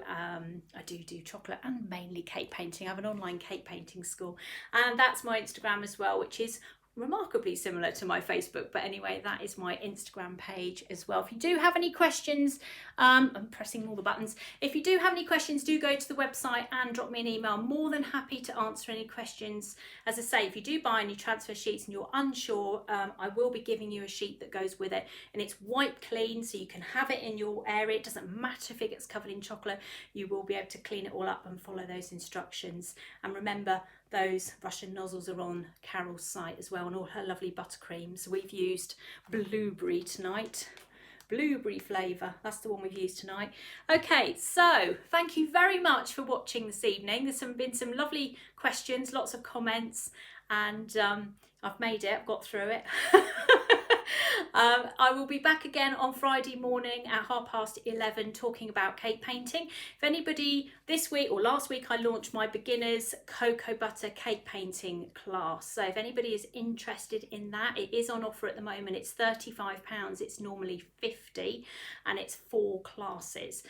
chocolate and mainly cake painting. I have an online cake painting school, and that's my Instagram as well, which is remarkably similar to my Facebook. But anyway, that is my Instagram page as well. If you do have any questions, I'm pressing all the buttons. If you do have any questions, do go to the website and drop me an email. I'm more than happy to answer any questions. As I say, if you do buy any transfer sheets and you're unsure, I will be giving you a sheet that goes with it, and it's wipe clean, so you can have it in your area. It doesn't matter if it gets covered in chocolate. You will be able to clean it all up and follow those instructions. And remember, those Russian nozzles are on Carol's site as well, and all her lovely buttercreams. We've used blueberry tonight. Blueberry flavour, that's the one we've used tonight. Okay, so thank you very much for watching this evening. There's been some lovely questions, lots of comments, and I've made it, I've got through it. I will be back again on Friday morning at 11:30 talking about cake painting. If anybody, this week or last week I launched my beginners cocoa butter cake painting class, so if anybody is interested in that, it is on offer at the moment. It's £35, it's normally £50, and it's 4 classes,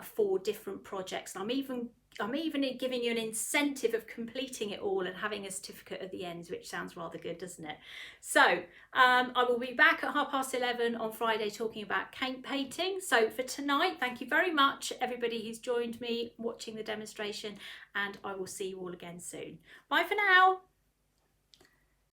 4 different projects. And I'm even giving you an incentive of completing it all and having a certificate at the end, which sounds rather good, doesn't it? So I will be back at 11:30 on Friday talking about cake painting. So for tonight, thank you very much, everybody who's joined me watching the demonstration, and I will see you all again soon. Bye for now.